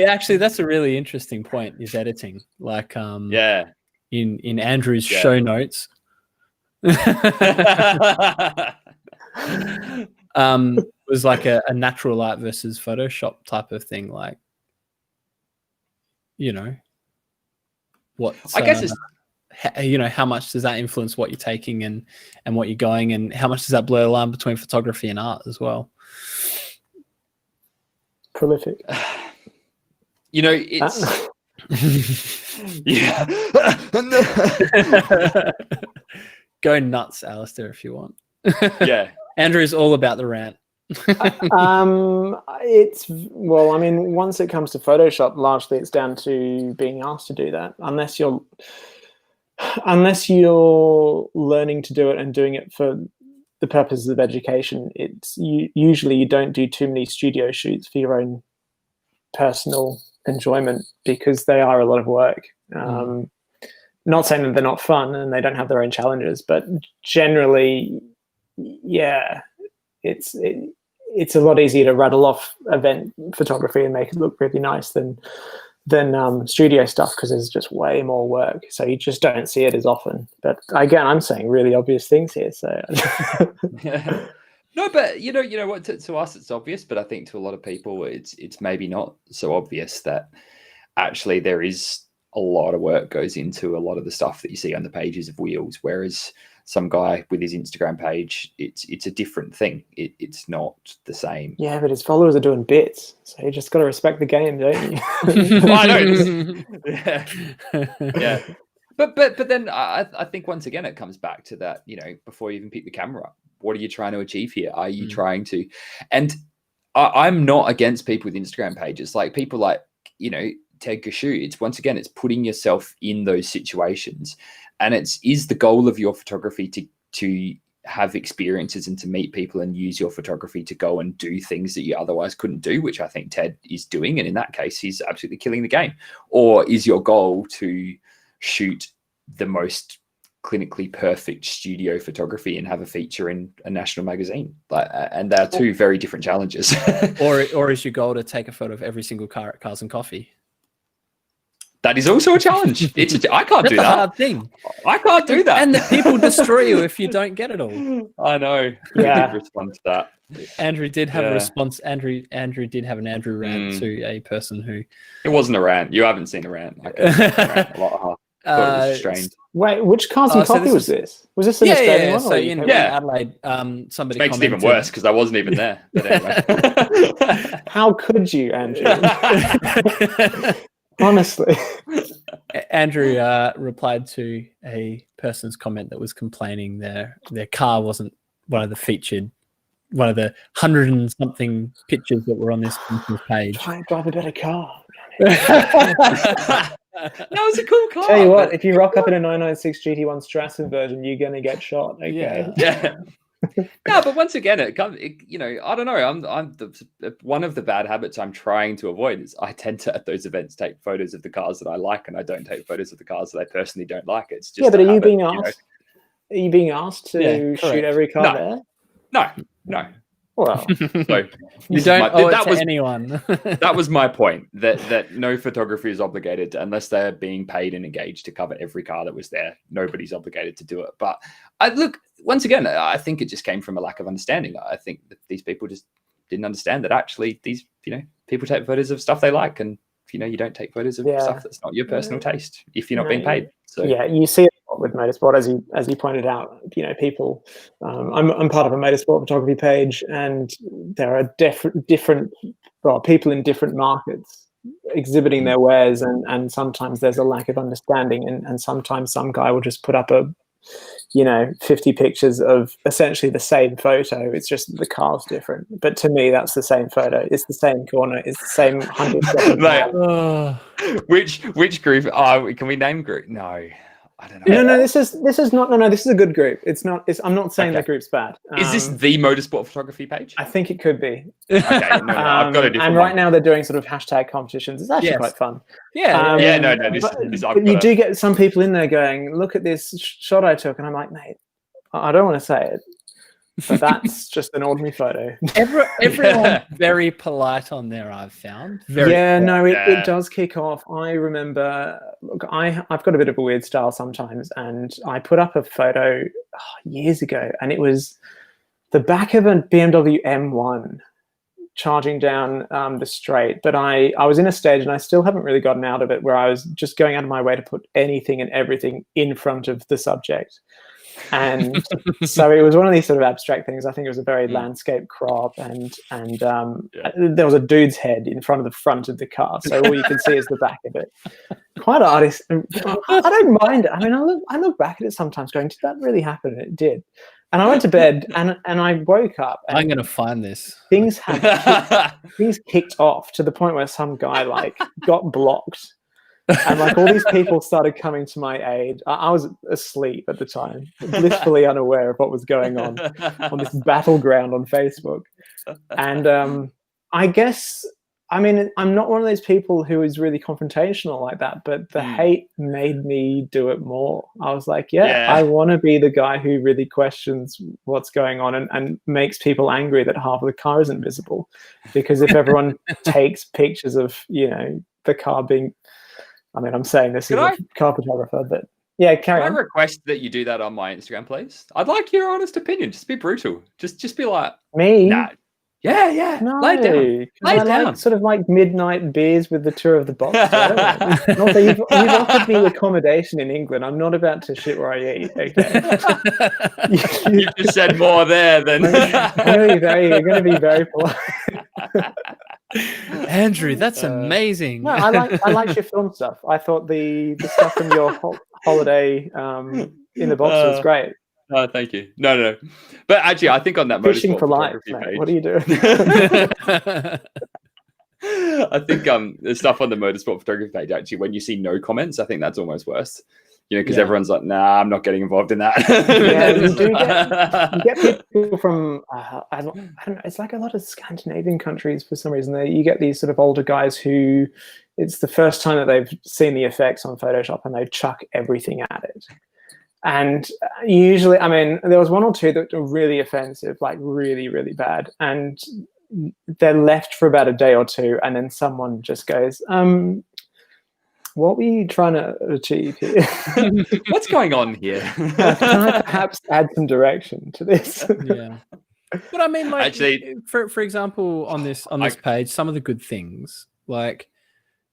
Actually, that's a really interesting point, is editing. Like, in Andrew's show notes, was like a natural light versus Photoshop type of thing. Like, you know, what I guess it's, you know, how much does that influence what you're taking and what you're going, and how much does that blur the line between photography and art as well? Prolific. You know, it's yeah. Go nuts, Alistair, if you want. Yeah. Andrew's all about the rant. I mean, once it comes to Photoshop, largely it's down to being asked to do that. Unless you're learning to do it and doing it for the purposes of education, usually you don't do too many studio shoots for your own personal enjoyment, because they are a lot of work. Not saying that they're not fun and they don't have their own challenges, but generally, yeah, it's a lot easier to rattle off event photography and make it look really nice than studio stuff, because there's just way more work, so you just don't see it as often. But again, I'm saying really obvious things here, so no, but you know what, to us it's obvious, but I think to a lot of people it's maybe not so obvious that actually there is a lot of work goes into a lot of the stuff that you see on the pages of Wheels, whereas some guy with his Instagram page, it's a different thing. It's not the same. Yeah, but his followers are doing bits, so you just got to respect the game, don't you? I know. Yeah. But then I think once again it comes back to that, you know, before you even pick the camera up, what are you trying to achieve here? Are you trying to? And I'm not against people with Instagram pages, like people like, you know, Ted Gashu. It's once again, it's putting yourself in those situations. And is the goal of your photography to have experiences and to meet people and use your photography to go and do things that you otherwise couldn't do, which I think Ted is doing. And in that case, he's absolutely killing the game. Or is your goal to shoot the most clinically perfect studio photography and have a feature in a national magazine? And they are two very different challenges. or is your goal to take a photo of every single car at Cars and Coffee? That is also a challenge. I can't do that. That's a hard thing. I can't do that. And the people destroy you if you don't get it all. I know. Yeah. Good response to that. Andrew did have a response. Andrew did have an Andrew rant to a person who... It wasn't a rant. You haven't seen a rant. I rant a lot of thought it was strange. Wait, which Cars and Coffee was this? Was this an Australian one? So in Adelaide, somebody makes it even worse because I wasn't even there. But anyway. How could you, Andrew? Honestly. Andrew replied to a person's comment that was complaining their car wasn't one of the 100 and something pictures that were on this page. Try and drive a better car. That was a cool car. Tell you what, if you rock up in a 996 GT1 Strassen version, you're going to get shot. Okay. Yeah. No, but once again, I don't know. I'm one of the bad habits I'm trying to avoid is I tend to at those events take photos of the cars that I like, and I don't take photos of the cars that I personally don't like. It's just but are you being asked? Are you being asked to shoot every car there? No. Well, so you don't owe it to anyone. That was my point. That no photography is obligated unless they're being paid and engaged to cover every car that was there. Nobody's obligated to do it. But once again, I think it just came from a lack of understanding. I think that these people just didn't understand that actually these people take photos of stuff they like, and you don't take photos of stuff that's not your personal taste if you're not being paid. So you see it with motorsport, as you pointed out. People. I'm part of a motorsport photography page, and there are different people in different markets exhibiting their wares, and sometimes there's a lack of understanding, and sometimes some guy will just put up 50 pictures of essentially the same photo. It's just the car's different. But to me, that's the same photo. It's the same corner. It's the same 100. Which group? Can we name group? No, I don't know. No. This is not. No. This is a good group. It's not. I'm not saying the group's bad. Is this the motorsport photography page? I think it could be. Okay, no, I've got a different. And right now they're doing sort of hashtag competitions. It's actually quite fun. Yeah. But you do get some people in there going, "Look at this shot I took," and I'm like, "Mate, I don't want to say it, but that's just an ordinary photo." Everyone's very polite on there, I've found. It does kick off. I remember, I've got a bit of a weird style sometimes, and I put up a photo years ago, and it was the back of a BMW M1 charging down the straight. But I was in a stage, and I still haven't really gotten out of it, where I was just going out of my way to put anything and everything in front of the subject. And so it was one of these sort of abstract things. I think it was a very landscape crop, and there was a dude's head in front of the front of the car, so all you can see is the back of it. Quite artist. I don't mind it. I mean, I look back at it sometimes going, did that really happen? And it did. And I went to bed, and I woke up. And I'm going to find this. Things kicked off to the point where some guy got blocked. And all these people started coming to my aid. I was asleep at the time, blissfully unaware of what was going on this battleground on Facebook. And I guess, I'm not one of those people who is really confrontational like that, but the hate made me do it more. I was like, I want to be the guy who really questions what's going on and makes people angry that half of the car isn't visible. Because if everyone takes pictures of, the car being... I'm saying this as a car photographer, but carry on. Can I request that you do that on my Instagram, please? I'd like your honest opinion. Just be brutal. Just be like me. Nah. Yeah. No, lay it down. Lay it down. Like sort of midnight beers with the tour of the box. Not that you've offered me accommodation in England. I'm not about to shit where I eat. Okay. You just said more there than. You're going to be very polite. Andrew, that's amazing. No, I liked your film stuff. I thought the stuff from your holiday in the box was great. Oh, thank you. No. But actually, I think on that Fishing motorsport for life, photography page, what are you doing? I think the stuff on the motorsport photography page, actually, when you see no comments, I think that's almost worse. Because everyone's like, nah, I'm not getting involved in that. You get people from, I don't know, it's like a lot of Scandinavian countries for some reason. You get these sort of older guys who it's the first time that they've seen the effects on Photoshop and they chuck everything at it. And usually, there was one or two that were really offensive, like really, really bad. And they're left for about a day or two. And then someone just goes, what were you trying to achieve here? What's going on here? Can I perhaps add some direction to this? Yeah. But actually, for example, on this page, some of the good things,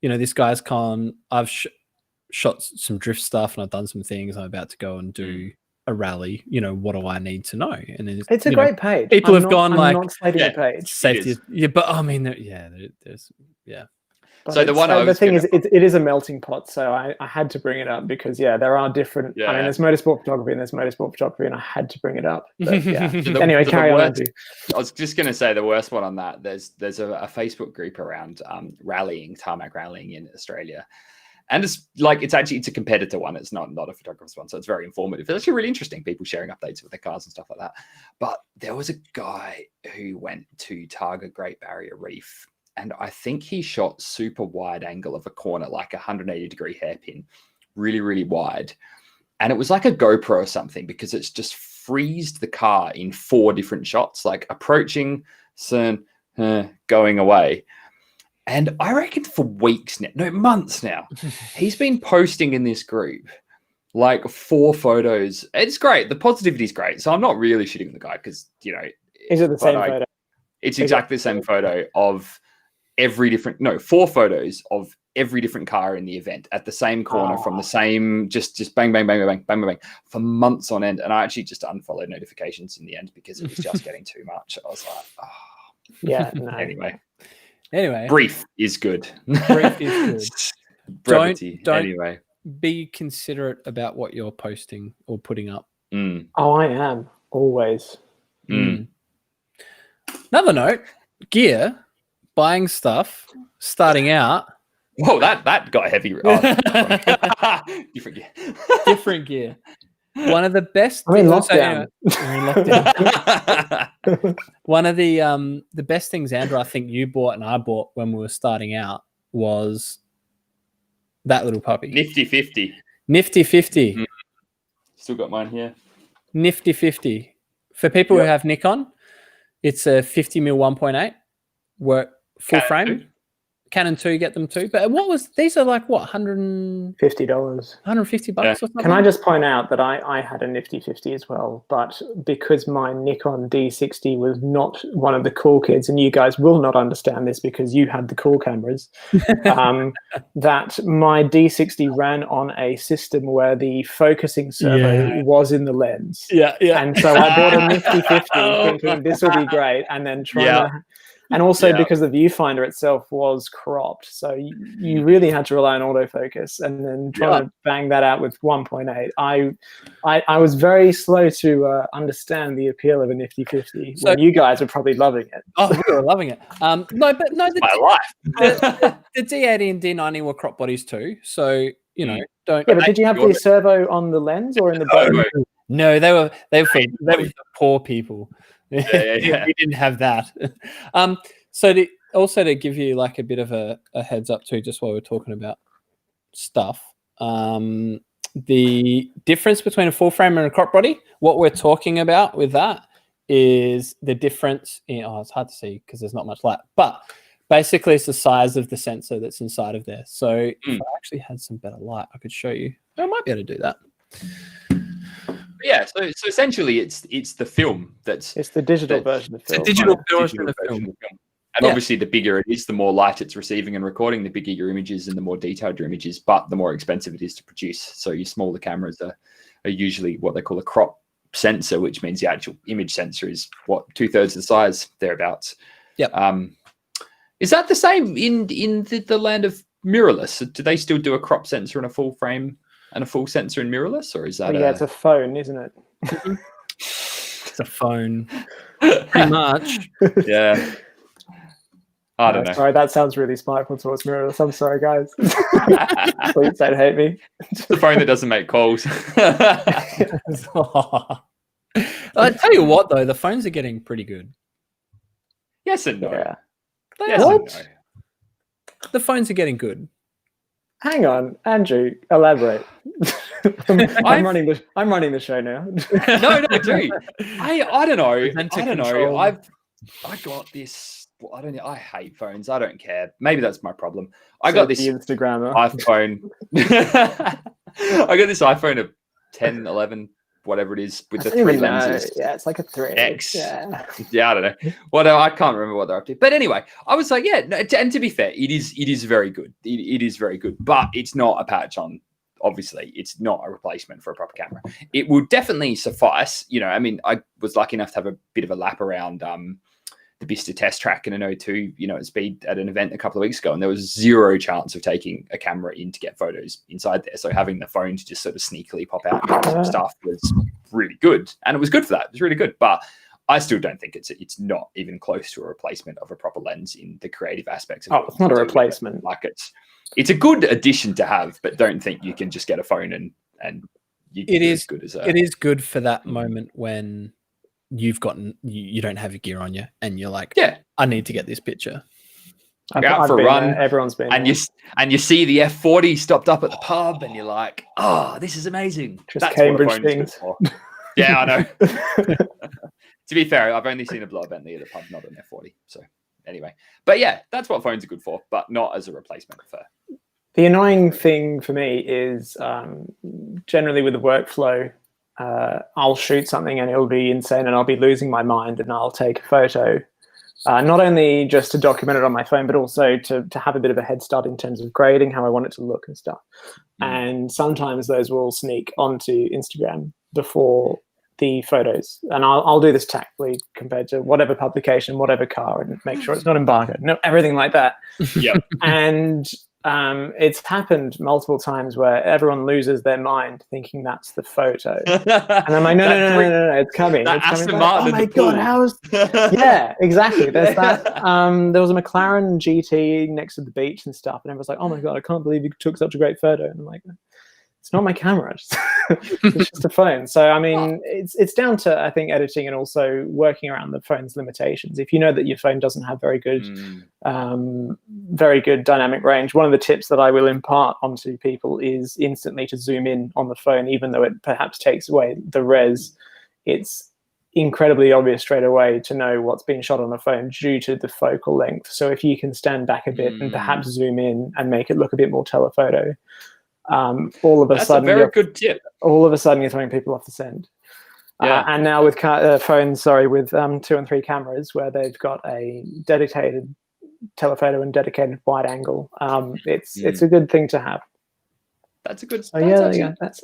this guy's con, I've shot some drift stuff and I've done some things. I'm about to go and do a rally. What do I need to know? And it's a great page. People have gone I'm not slating the page. Safety, but there's But So the one I the was thing gonna- is, it is a melting pot. So I had to bring it up because there are different. I mean, there's motorsport photography and there's motorsport photography, and I had to bring it up. But, yeah. Anyway, carry on, Andrew. I was just going to say the worst one on that. There's a Facebook group around tarmac rallying in Australia, and it's a competitor one. It's not a photographer's one, so it's very informative. It's actually really interesting. People sharing updates with their cars and stuff like that. But there was a guy who went to Targa Great Barrier Reef. And I think he shot super wide angle of a corner, like 180-degree hairpin, really, really wide. And it was like a GoPro or something because it's just freezed the car in 4 different shots, like approaching, going away. And I reckon for weeks now, no, months now, he's been posting in this group like 4 photos. It's great. The positivity is great. So I'm not really shitting the guy because, Is it the same photo? It's exactly the same photo of 4 photos of every different car in the event at the same corner from the same, just bang, bang, bang, bang, bang, bang, bang, for months on end. And I actually just unfollowed notifications in the end because it was just getting too much. I was like, oh. Yeah. No. Anyway, brief is good. Brief is good. Brevity. Don't anyway, be considerate about what you're posting or putting up. Oh, I am always. Another note: gear. Buying stuff, starting out. Whoa, that got heavy. Oh, Different gear. One of the best. I'm in lockdown. One of the best things, Andrew, I think you bought and I bought when we were starting out was that little puppy. Nifty 50. Nifty 50. Still got mine here. Nifty 50. For people who have Nikon, it's a 50mm 1.8. Work full frame. Canon 2, get them too. But these are like what, $150 or something? Can I just point out that I had a Nifty 50 as well, but because my Nikon D60 was not one of the cool kids, and you guys will not understand this because you had the cool cameras, that my D60 ran on a system where the focusing servo was in the lens. Yeah. And so I bought a Nifty 50 thinking this will be great, and then and also because the viewfinder itself was cropped. So you really had to rely on autofocus, and then trying to bang that out with 1.8. I was very slow to understand the appeal of a Nifty 50 when you guys were probably loving it. Oh, we were loving it. My life. The D80 and D90 were crop bodies too. So, don't. Yeah, but did you have the servo on the lens or in the bottom? No, they were for poor people. Yeah. We didn't have that. So to give you like a bit of a heads up too, just while we're talking about stuff, the difference between a full frame and a crop body, what we're talking about with that is the difference in, it's hard to see because there's not much light, but basically it's the size of the sensor that's inside of there. So if I actually had some better light, I could show you. I might be able to do that. Yeah, so essentially it's the film it's the digital version of film. It's a digital version of film. And obviously the bigger it is, the more light it's receiving and recording, the bigger your images and the more detailed your images, but the more expensive it is to produce. So your smaller cameras are usually what they call a crop sensor, which means the actual image sensor is 2/3 the size, thereabouts. Yep. Is that the same in the land of mirrorless? Do they still do a crop sensor and a full frame and a full sensor in mirrorless, or is that? It's a phone, isn't it? It's a phone, pretty much. Yeah. I don't know. Sorry, that sounds really spiteful towards mirrorless. I'm sorry, guys. Please don't hate me. It's the phone that doesn't make calls. I tell you what, though, the phones are getting pretty good. Yes and no. Yeah. Yes and no. The phones are getting good. Hang on, Andrew, elaborate. I'm running the show now. No, dude. I don't know. I got this. Well, I don't know. I hate phones. I don't care. Maybe that's my problem. I got this Instagrammer iPhone. I got this iPhone of 10, 11, whatever it is, with the 3 lenses. Yeah, it's like a 3 X. Yeah, I don't know. I can't remember what they're up to. But anyway, I was like, and to be fair, it is very good. It is very good, but it's not a patch on. Obviously, it's not a replacement for a proper camera. It would definitely suffice. I mean, I was lucky enough to have a bit of a lap around the Bista test track in an O2, at speed at an event a couple of weeks ago, and there was zero chance of taking a camera in to get photos inside there. So having the phone to just sort of sneakily pop out and get some stuff was really good, and it was good for that. It was really good, but I still don't think it's not even close to a replacement of a proper lens in the creative aspects of it's not a replacement. Like it's a good addition to have, but don't think you can just get a phone and it is good as it is good for that moment when you've gotten you don't have your gear on you and you're like, I need to get this picture. You're out for a run. Everyone's been and you see the F40 stopped up at the pub, and you're like, oh, this is amazing. Just that's Cambridge things. Yeah, I know. To be fair, I've only seen a blow Bentley at the pub, not an F40. So anyway, but yeah, that's what phones are good for, but not as a replacement for. The annoying thing for me is generally with the workflow, I'll shoot something and it'll be insane and I'll be losing my mind, and I'll take a photo, not only just to document it on my phone, but also to have a bit of a head start in terms of grading how I want it to look and stuff. And sometimes those will sneak onto Instagram before the photos, and I'll do this tactfully compared to whatever publication, whatever car, and make sure it's not embargoed, everything like that. Yeah. And it's happened multiple times where everyone loses their mind thinking that's the photo, and I'm like, no, it's coming. It's coming. Oh my god, how's? Yeah, exactly. There's that. There was a McLaren GT next to the beach and stuff, and everyone's like, oh my god, I can't believe you took such a great photo. And I'm like, it's not my camera. It's just a phone. So, I mean, it's down to, I think, editing and also working around the phone's limitations. If you know that your phone doesn't have very good dynamic range, one of the tips that I will impart onto people is instantly to zoom in on the phone, even though it perhaps takes away the res. It's incredibly obvious straight away to know what's being shot on a phone due to the focal length. So if you can stand back a bit and perhaps zoom in and make it look a bit more telephoto, all of a sudden, that's a very good tip. All of a sudden, you're throwing people off the scent. And now with phones, with 2 and 3 cameras, where they've got a dedicated telephoto and dedicated wide angle, it's a good thing to have. That's a good. That's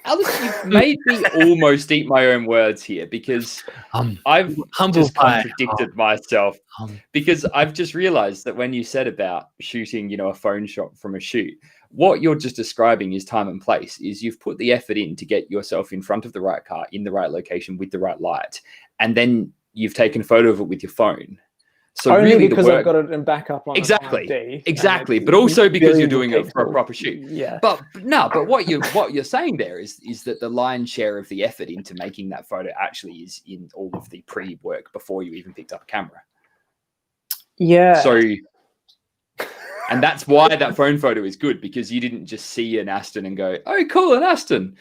Alice, you've made me almost eat my own words here, because I've just contradicted myself, because I've just realized that when you said about shooting, a phone shot from a shoot, what you're just describing is time and place. Is you've put the effort in to get yourself in front of the right car in the right location with the right light, and then you've taken a photo of it with your phone. So only really, because I've got it in backup on exactly, but also because you're doing it for a proper shoot. Yeah. But what you're saying there is that the lion's share of the effort into making that photo actually is in all of the pre-work before you even picked up a camera. Yeah. So, and that's why that phone photo is good, because you didn't just see an Aston and go, "Oh, cool, an Aston."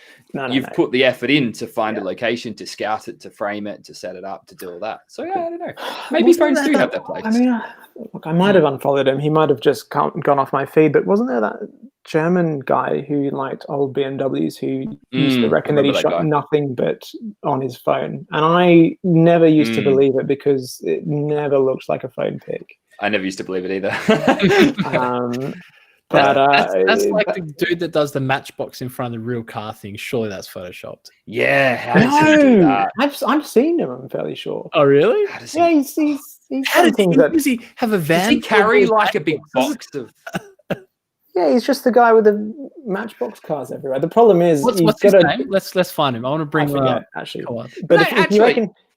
You've put the effort in to find a location, to scout it, to frame it, to set it up, to do all that. So yeah, I don't know. Maybe phones do have that place. I mean, look, I might have unfollowed him. He might have just gone off my feed. But wasn't there that German guy who liked old BMWs who used to reckon that he shot nothing but on his phone? And I never used to believe it, because it never looked like a phone pic. I never used to believe it either. That's like the dude that does the matchbox in front of the real car thing. Surely that's photoshopped. Yeah, how does he do that? I've seen him. I'm fairly sure. Oh, really? Yeah, he's does he have a van? Does he carry like a big box of? Yeah, he's just the guy with the matchbox cars everywhere. The problem is, what's his name? Let's find him. I want to bring him up. Actually, but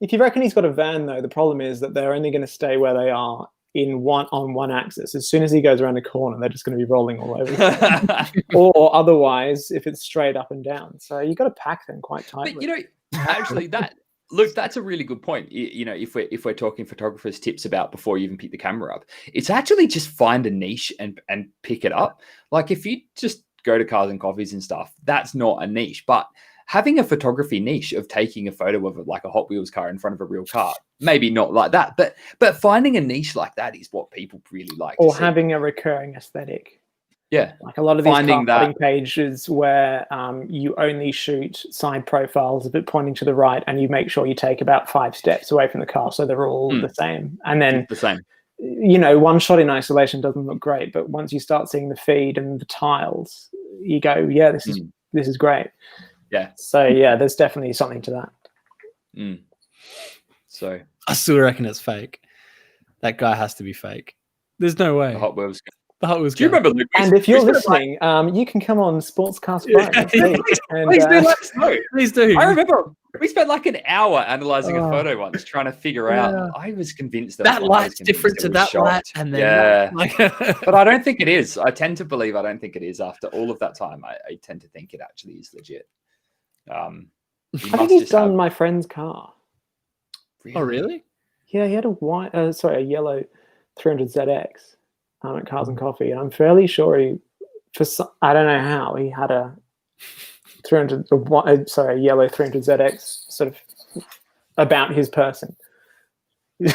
if you reckon he's got a van, though, the problem is that they're only going to stay where they are on one axis. As soon as he goes around the corner, they're just going to be rolling all over. Or otherwise, if it's straight up and down. So you've got to pack them quite tightly. But actually, that's a really good point. If we're talking photographers' tips about before you even pick the camera up, it's actually just find a niche and pick it up. Like if you just go to Cars and Coffees and stuff, that's not a niche. But having a photography niche of taking a photo of like a Hot Wheels car in front of a real car, maybe not like that, but finding a niche like that is what people really like. Or having a recurring aesthetic. Yeah, like a lot of these car pages where you only shoot side profiles of it pointing to the right, and you make sure you take about 5 steps away from the car so they're all the same. And then the same. One shot in isolation doesn't look great, but once you start seeing the feed and the tiles, you go, yeah, this is great. Yeah. So yeah, there's definitely something to that. So I still reckon it's fake. That guy has to be fake. There's no way. The Hot Wheels. The Hot Wheels. Do you remember, Luke? And if you're listening, you can come on Sportscast Friday. Please do let us know. Please do. I remember we spent like an hour analysing a photo once, trying to figure out. I was convinced that light's different to that light, and then but I don't think it is. I tend to believe I don't think it is. After all of that time, I tend to think it actually is legit. I think he's done my friend's car. Really? Oh, really? Yeah, he had a yellow 300ZX at Cars and Coffee, and I'm fairly sure I don't know how he had a yellow 300ZX sort of about his person. He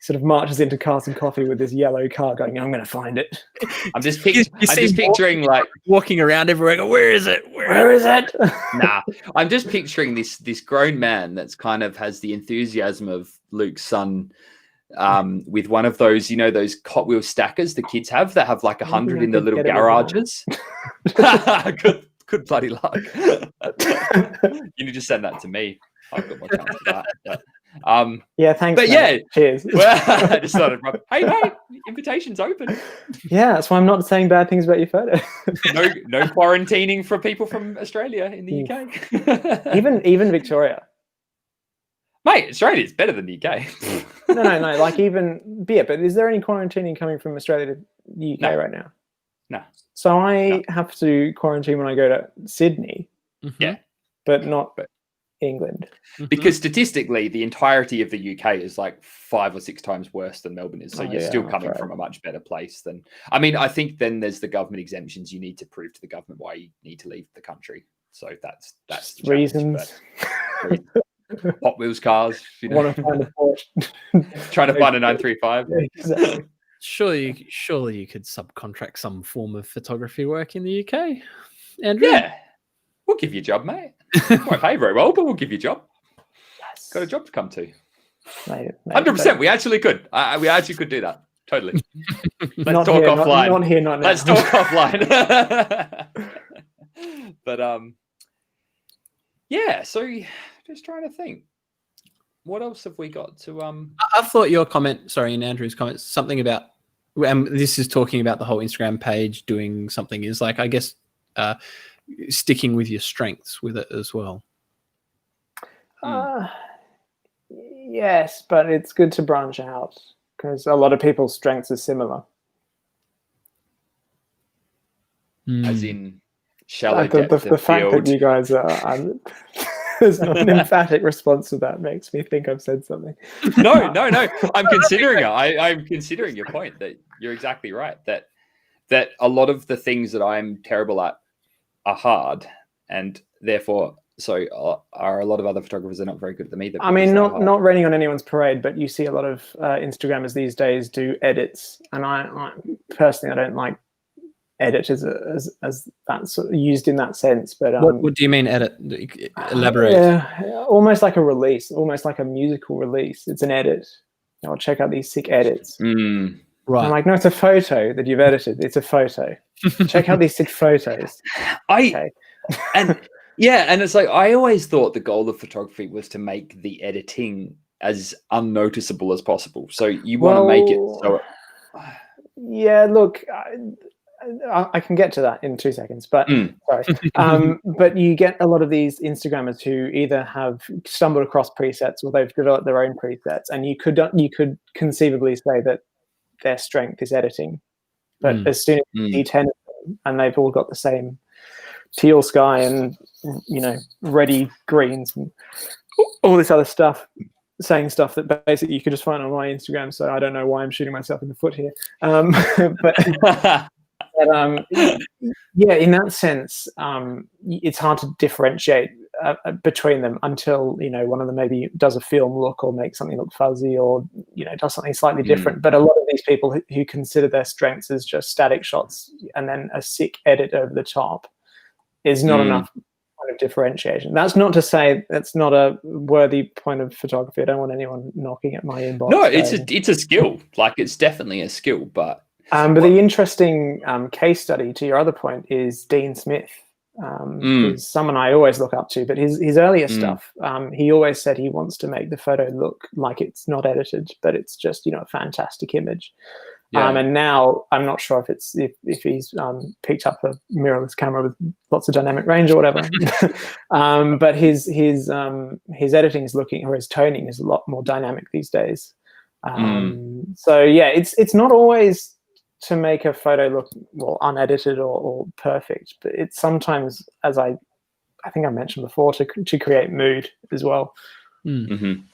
sort of marches into Cars and Coffee with this yellow car, going, "I'm going to find it." I'm just picturing like walking around everywhere. Going, where is it? Where is it? Nah, I'm just picturing this grown man that's kind of has the enthusiasm of Luke's son. With one of those, those Hot Wheels stackers the kids have that have like 100 in the little garages. Good bloody luck. You need to send that to me. I've got more time for that. But, yeah, thanks. But man. Cheers. Well, I just started. Hey, invitation's open. Yeah, that's why I'm not saying bad things about your photo. No quarantining for people from Australia in the UK. even Victoria. Mate, Australia's better than the UK. No. Like but is there any quarantining coming from Australia to the UK right now? No. So I have to quarantine when I go to Sydney. Yeah. But not England. Because statistically, the entirety of the UK is like 5 or 6 times worse than Melbourne is. So you're still coming from a much better place than... I mean, I think then there's the government exemptions. You need to prove to the government why you need to leave the country. So that's the reasons. Hot Wheels cars. Want to find a Porsche. Trying to find a 935. Yeah, exactly. Surely you could subcontract some form of photography work in the UK, Andrew. Yeah, we'll give you a job, mate. Won't pay very well, but we'll give you a job. Yes. Got a job to come to. 100%. We actually could. We actually could do that. Totally. Let's talk offline. Not here, not now. Let's talk offline. But yeah. So just trying to think. What else have we got to? I thought your comment, in Andrew's comment, something about, and this is talking about the whole Instagram page doing something, is like, I guess, sticking with your strengths with it as well. Yes, but it's good to branch out because a lot of people's strengths are similar. As in shallow the depth the of fact field. that you guys are there's not an emphatic response to that makes me think I've said something. No. I'm considering it. I'm considering your point that you're exactly right. That a lot of the things that I'm terrible at are hard, and therefore, are a lot of other photographers are not very good at them either. I mean, not raining on anyone's parade, but you see a lot of Instagrammers these days do edits, and I personally I don't like edit as that sort of used in that sense. But what do you mean edit? Elaborate. Yeah, almost like a release, almost like a musical release. It's an edit. I'll check out these sick edits. Right. I'm like, no, it's a photo that you've edited. It's a photo. Check out these sick photos. And it's like, I always thought the goal of photography was to make the editing as unnoticeable as possible. So you want to make it so. Yeah, look, I can get to that in 2 seconds, but sorry. But you get a lot of these Instagrammers who either have stumbled across presets or they've developed their own presets, and you could conceivably say that their strength is editing, but as soon as you see 10 of them and they've all got the same teal sky and ready greens and all this other stuff, saying stuff that basically you could just find on my Instagram. So I don't know why I'm shooting myself in the foot here, but yeah, in that sense, it's hard to differentiate between them until one of them maybe does a film look or makes something look fuzzy or does something slightly different. But a lot of these people who consider their strengths as just static shots and then a sick edit over the top is not enough kind of differentiation. That's not to say that's not a worthy point of photography. I don't want anyone knocking at my inbox. No, it's a skill. Like, it's definitely a skill, but the interesting case study to your other point is Dean Smith. who's someone I always look up to. But his earlier stuff, he always said he wants to make the photo look like it's not edited, but it's just, a fantastic image. And now I'm not sure if he's picked up a mirrorless camera with lots of dynamic range or whatever. But his editing is or his toning is a lot more dynamic these days. So yeah, it's not always to make a photo look unedited or perfect, but it's sometimes, as I think I mentioned before, to create mood as well. And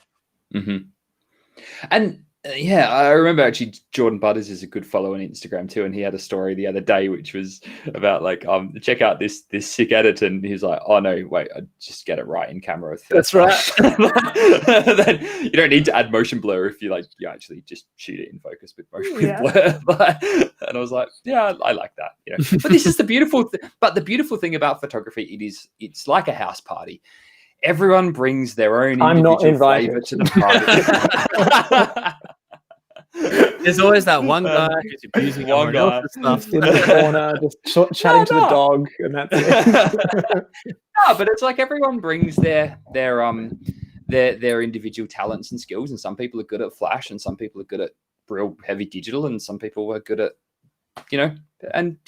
I remember actually Jordan Butters is a good follow on Instagram too, and he had a story the other day which was about check out this sick edit, and he's like, oh no, wait, I just get it right in camera. That's right. Then you don't need to add motion blur if you actually just shoot it in focus with motion blur. And I was like, yeah, I like that. But this is the beautiful but the beautiful thing about photography, it's like a house party. Everyone brings their own individual flavor to the party. There's always that one guy who's abusing one guy stuff in the corner, just chatting to the dog, and that's it. No, but it's like everyone brings their individual talents and skills, and some people are good at flash, and some people are good at real heavy digital, and some people are good at and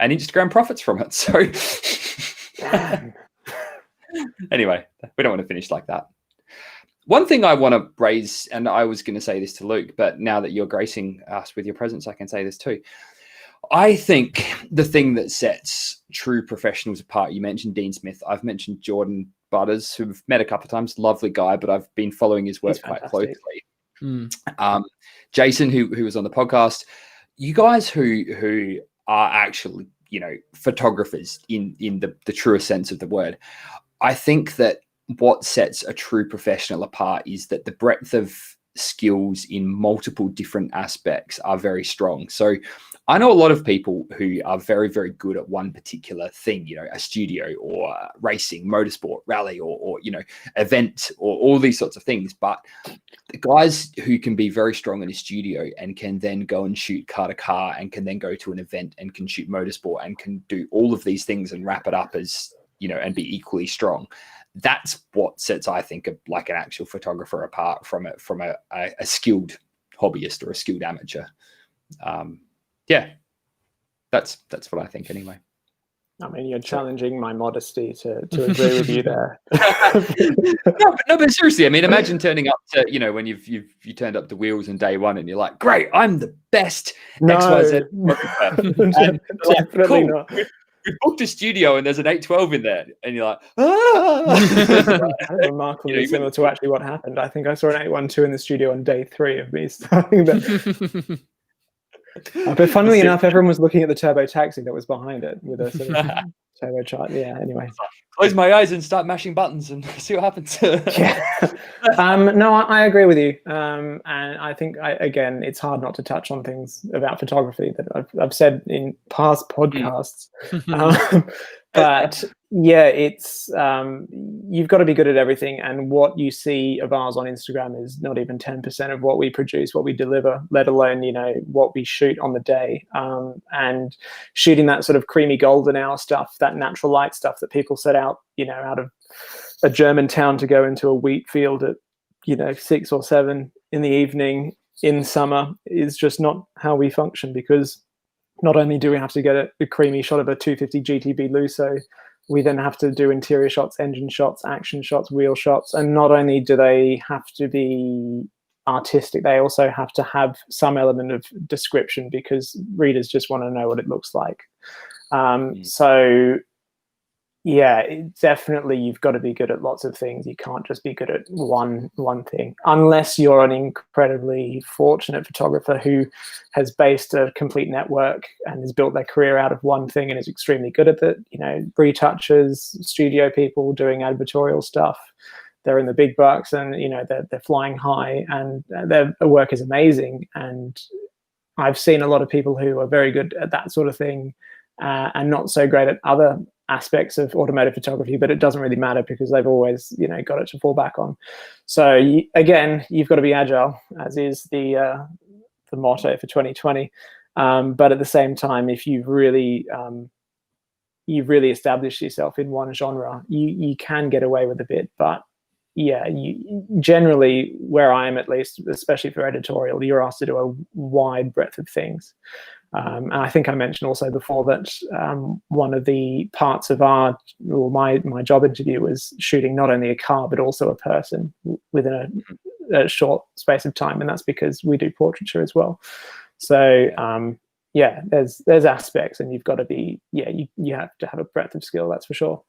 Instagram profits from it. So anyway, we don't want to finish like that. One thing I want to raise, and I was going to say this to Luke, but now that you're gracing us with your presence, I can say this too. I think the thing that sets true professionals apart, you mentioned Dean Smith, I've mentioned Jordan Butters, who I've met a couple of times, lovely guy, but I've been following his work quite closely. Jason, who was on the podcast, you guys who are actually, photographers in the truest sense of the word. I think that what sets a true professional apart is that the breadth of skills in multiple different aspects are very strong. So I know a lot of people who are very, very good at one particular thing, a studio or racing, motorsport, rally, or event, or all these sorts of things. But the guys who can be very strong in a studio and can then go and shoot car to car and can then go to an event and can shoot motorsport and can do all of these things and wrap it up as, and be equally strong. That's what sets, I think, like an actual photographer apart from a skilled hobbyist or a skilled amateur. That's what I think anyway. I mean, you're challenging my modesty to agree with you there. no, but seriously, I mean, imagine turning up to, when you turned up to Wheels on day one and you're like, great, I'm the best XYZ photographer. Definitely cool. not. We booked a studio and there's an 812 in there, and you're like, remarkably similar to actually what happened. I think I saw an 812 in the studio on day 3 of me starting that. But funnily enough, everyone was looking at the turbo taxi that was behind it with a sort of turbo chart. Yeah, anyway. Close my eyes and start mashing buttons and see what happens. No, I agree with you. And I think, again, it's hard not to touch on things about photography that I've said in past podcasts. But yeah, it's you've got to be good at everything. And what you see of ours on Instagram is not even 10% of what we produce, what we deliver, let alone, what we shoot on the day. And shooting that sort of creamy golden hour stuff, that natural light stuff that people set out, out of a German town to go into a wheat field at, 6 or 7 in the evening in summer is just not how we function, because not only do we have to get a creamy shot of a 250 GTB Lusso, we then have to do interior shots, engine shots, action shots, wheel shots. And not only do they have to be artistic, they also have to have some element of description, because readers just want to know what it looks like. So yeah, definitely you've got to be good at lots of things. You can't just be good at one thing, unless you're an incredibly fortunate photographer who has based a complete network and has built their career out of one thing and is extremely good at it. Retouchers, studio people doing advertorial stuff. They're in the big bucks, and they're flying high, and their work is amazing. And I've seen a lot of people who are very good at that sort of thing and not so great at other aspects of automotive photography, but it doesn't really matter because they've always got it to fall back on. So again, you've got to be agile, as is the motto for 2020, but at the same time, if you've really you've really established yourself in one genre, you can get away with a bit. But yeah, you generally, where I am at least, especially for editorial, you're asked to do a wide breadth of things. And I think I mentioned also before that one of the parts of my job interview was shooting not only a car but also a person within a short space of time, and that's because we do portraiture as well. So there's aspects, and you've got to be you have to have a breadth of skill, that's for sure.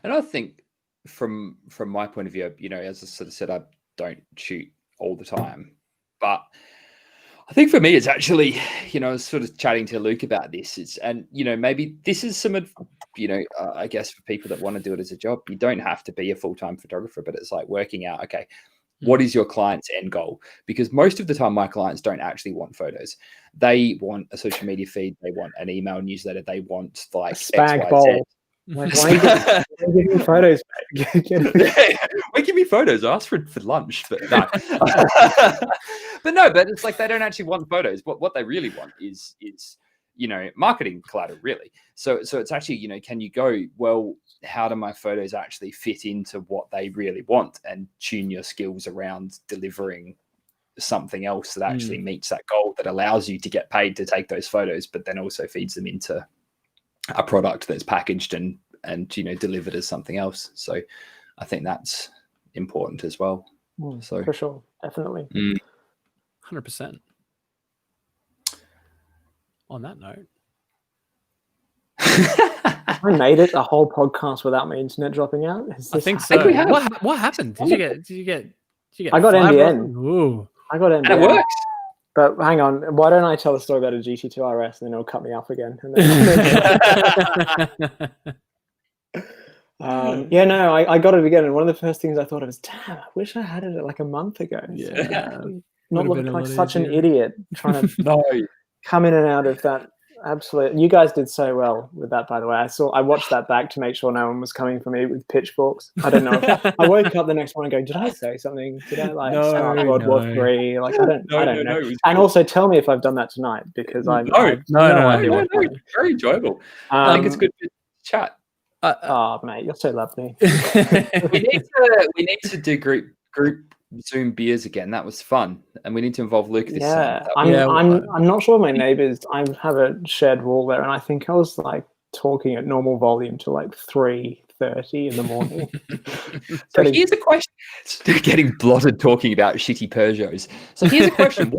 And I think from my point of view, as I sort of said, I don't shoot all the time, but I think for me, it's actually, I was sort of chatting to Luke about this. Maybe this is some of, I guess for people that want to do it as a job, you don't have to be a full-time photographer, but it's like working out, okay, what is your client's end goal? Because most of the time, my clients don't actually want photos. They want a social media feed. They want an email newsletter. They want like a spag bowl. Like, why are you giving photos back? We give me photos. I asked for lunch, but no. but it's like they don't actually want photos. What they really want is marketing collateral, really. So it's actually, can you go, well, how do my photos actually fit into what they really want, and tune your skills around delivering something else that actually meets that goal, that allows you to get paid to take those photos, but then also feeds them into a product that's packaged and delivered as something else. So I think that's important as well. So for sure, definitely. 100%. On that note, I made it a whole podcast without my internet dropping out. I think so. What happened? Did you get I got NBN. Ooh. I got NBN. And it works. But hang on, why don't I tell a story about a GT2 RS and then it'll cut me off again? I got it again, and one of the first things I thought of was, damn, I wish I had it like a month ago. Yeah. Not looking like such an idiot trying to come in and out of that. Absolutely. You guys did so well with that, by the way. I watched that back to make sure no one was coming for me with pitchforks. I don't know. I woke up the next morning going, did I say something? Did I start World War III? Like, I don't know. And also tell me if I've done that tonight, because I have no idea. Very enjoyable. I think it's good to chat. Mate, you're so lovely. we need to do group Zoom beers again. That was fun, and we need to involve Luke this time. I'm not sure my neighbors. I have a shared wall there, and I think I was like talking at normal volume to like 3:30 in the morning. So here's a question: getting blotted talking about shitty Peugeots. So here's a question: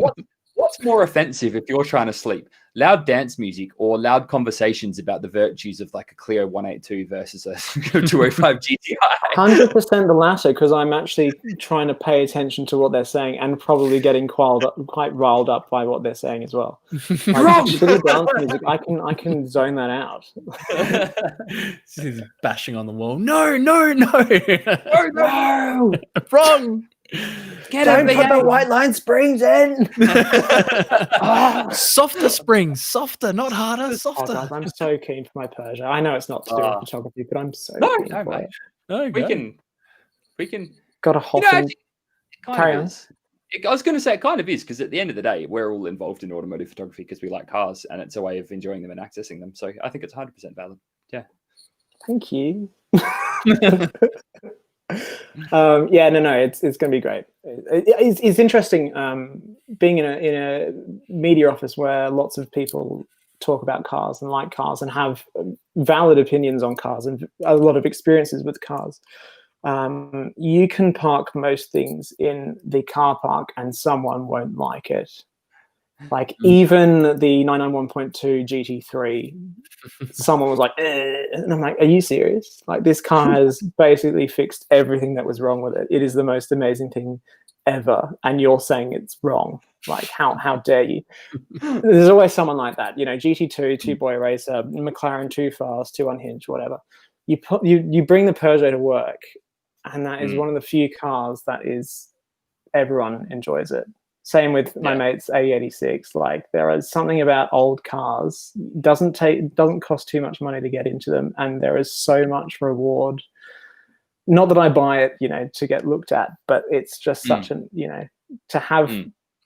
What's more offensive if you're trying to sleep? Loud dance music or loud conversations about the virtues of like a Clio 182 versus a 205 GTI? 100% the latter, because I'm actually trying to pay attention to what they're saying and probably getting quite riled up by what they're saying as well. Like, shitty dance music, I can zone that out. He's bashing on the wall. No. Wrong. Don't put the white line springs in. Softer springs, softer, not harder, softer. Oh, guys, I'm so keen for my Peugeot. I know it's not to do with photography, but I'm so keen for mate. it. No, we can. Got a whole thing. Carry on. I was going to say it kind of is, because at the end of the day, we're all involved in automotive photography because we like cars, and it's a way of enjoying them and accessing them. So I think it's 100% valid. Yeah. Thank you. It's going to be great. It's interesting being in a media office where lots of people talk about cars and like cars and have valid opinions on cars and a lot of experiences with cars. You can park most things in the car park and someone won't like it. Like even the 991.2 GT3, someone was like, and I'm like, are you serious? Like, this car has basically fixed everything that was wrong with it. It is the most amazing thing ever, and you're saying it's wrong. Like, how dare you? There's always someone like that, GT2, two-boy racer, McLaren, too fast, too unhinged, whatever. You bring the Peugeot to work, and that is one of the few cars that is everyone enjoys it. Same with my mate's A86. Like, there is something about old cars. Doesn't cost too much money to get into them, and there is so much reward. Not that I buy it, to get looked at, but it's just such an, to have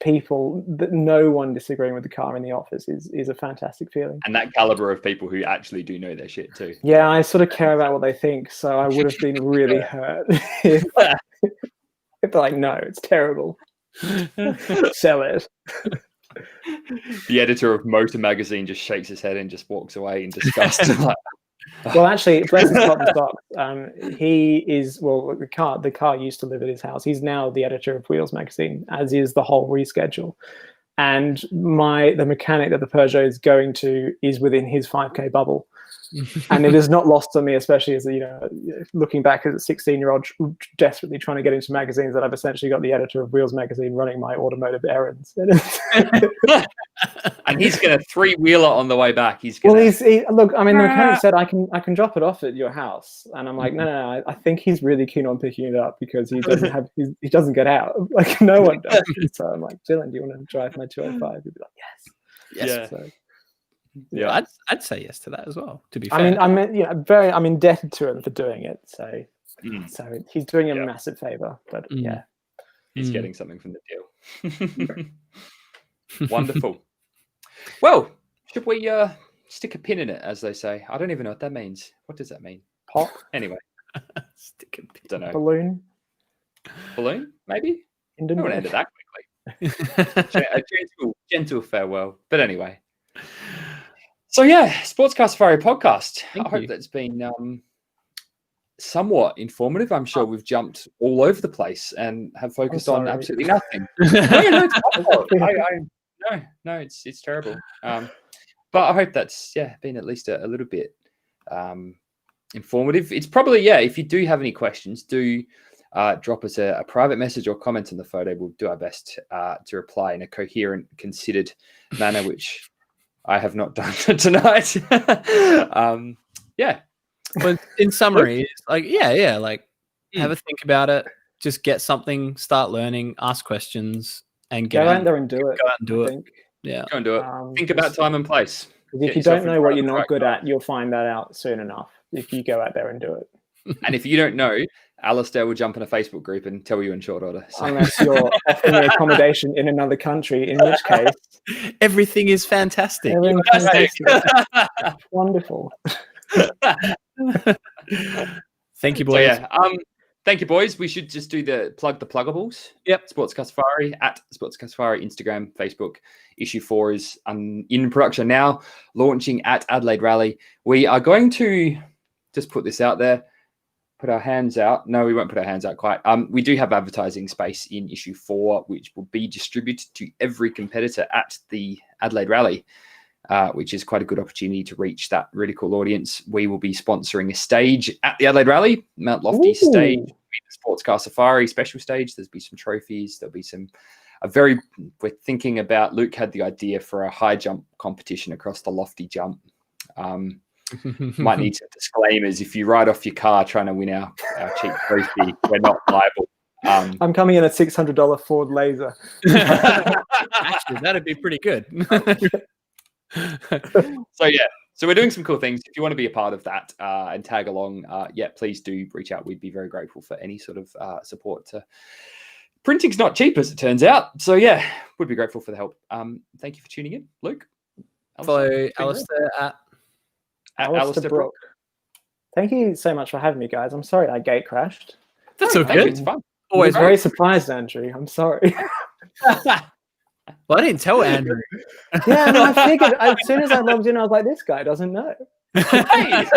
people, that no one disagreeing with the car in the office is a fantastic feeling. And that caliber of people who actually do know their shit too. Yeah, I sort of care about what they think, so I would have been really hurt if they're like, no, it's terrible. Sell it. The editor of Motor Magazine just shakes his head and just walks away in disgust. Well, actually, bless his cotton socks. He is, well, the car used to live at his house. He's now the editor of Wheels magazine, as is the whole reschedule. And the mechanic that the Peugeot is going to is within his 5K bubble. And it is not lost on me, especially as, looking back as a 16-year-old desperately trying to get into magazines, that I've essentially got the editor of Wheels magazine running my automotive errands. And he's going to three-wheeler on the way back. Look, I mean, the mechanic said, I can drop it off at your house. And I'm like, no, I think he's really keen on picking it up because he doesn't get out. Like, no one does. So I'm like, Dylan, do you want to drive my 205? He'd be like, yes. Yeah. So, Yeah, I'd say yes to that as well. To be fair, I'm indebted to him for doing it. So he's doing a massive favor. But he's getting something from the deal. Wonderful. Well, should we stick a pin in it, as they say? I don't even know what that means. What does that mean? Pop. Anyway, stick a pin. Don't know. Balloon, maybe. I don't want to end it that quickly. A gentle farewell. But anyway. So Sportscar Safari podcast. I hope that's been somewhat informative. I'm sure we've jumped all over the place and have focused on absolutely nothing. No, it's terrible. But I hope that's been at least a little bit informative. It's probably if you do have any questions, do drop us a private message or comment on the photo. We'll do our best to reply in a coherent, considered manner, which I have not done tonight. But in summary, it's like, have a think about it. Just get something, start learning, ask questions, and go out there and do it. Go out and do it. Yeah. Go and do it. Think about time and place. If you don't know what you're not good at, you'll find that out soon enough if you go out there and do it. And if you don't know, Alistair will jump in a Facebook group and tell you in short order. So. Unless you're offering accommodation in another country, in which case everything is fantastic. Wonderful. Thank you, boys. So, thank you, boys. We should just do the pluggables. Yep. Sportscar Safari at Sportscar Safari, Instagram, Facebook. Issue 4 is in production now, launching at Adelaide Rally. We are going to just put this out there. Put our hands out. No, we won't put our hands out quite. We do have advertising space in issue 4, which will be distributed to every competitor at the Adelaide Rally, which is quite a good opportunity to reach that really cool audience. We will be sponsoring a stage at the Adelaide Rally, Mount Lofty stage, the Sportscar Safari special stage. There'll be some trophies. There'll be we're thinking about, Luke had the idea for a high jump competition across the Lofty jump. Might need some disclaimers. If you ride off your car trying to win our cheap trophy, we're not liable. I'm coming in a $600 Ford Laser. Actually, that'd be pretty good. So we're doing some cool things. If you want to be a part of that and tag along, please do reach out. We'd be very grateful for any sort of support. Printing's not cheap, as it turns out. So would be grateful for the help. Thank you for tuning in, Luke. Follow Alistair at Alistair Brook. Thank you so much for having me, guys. I'm sorry I gate crashed. That's okay. It's fun. Always very surprised, Andrew. I'm sorry. Well, I didn't tell Andrew. Yeah, no, I figured as soon as I logged in, I was like, this guy doesn't know. Hey!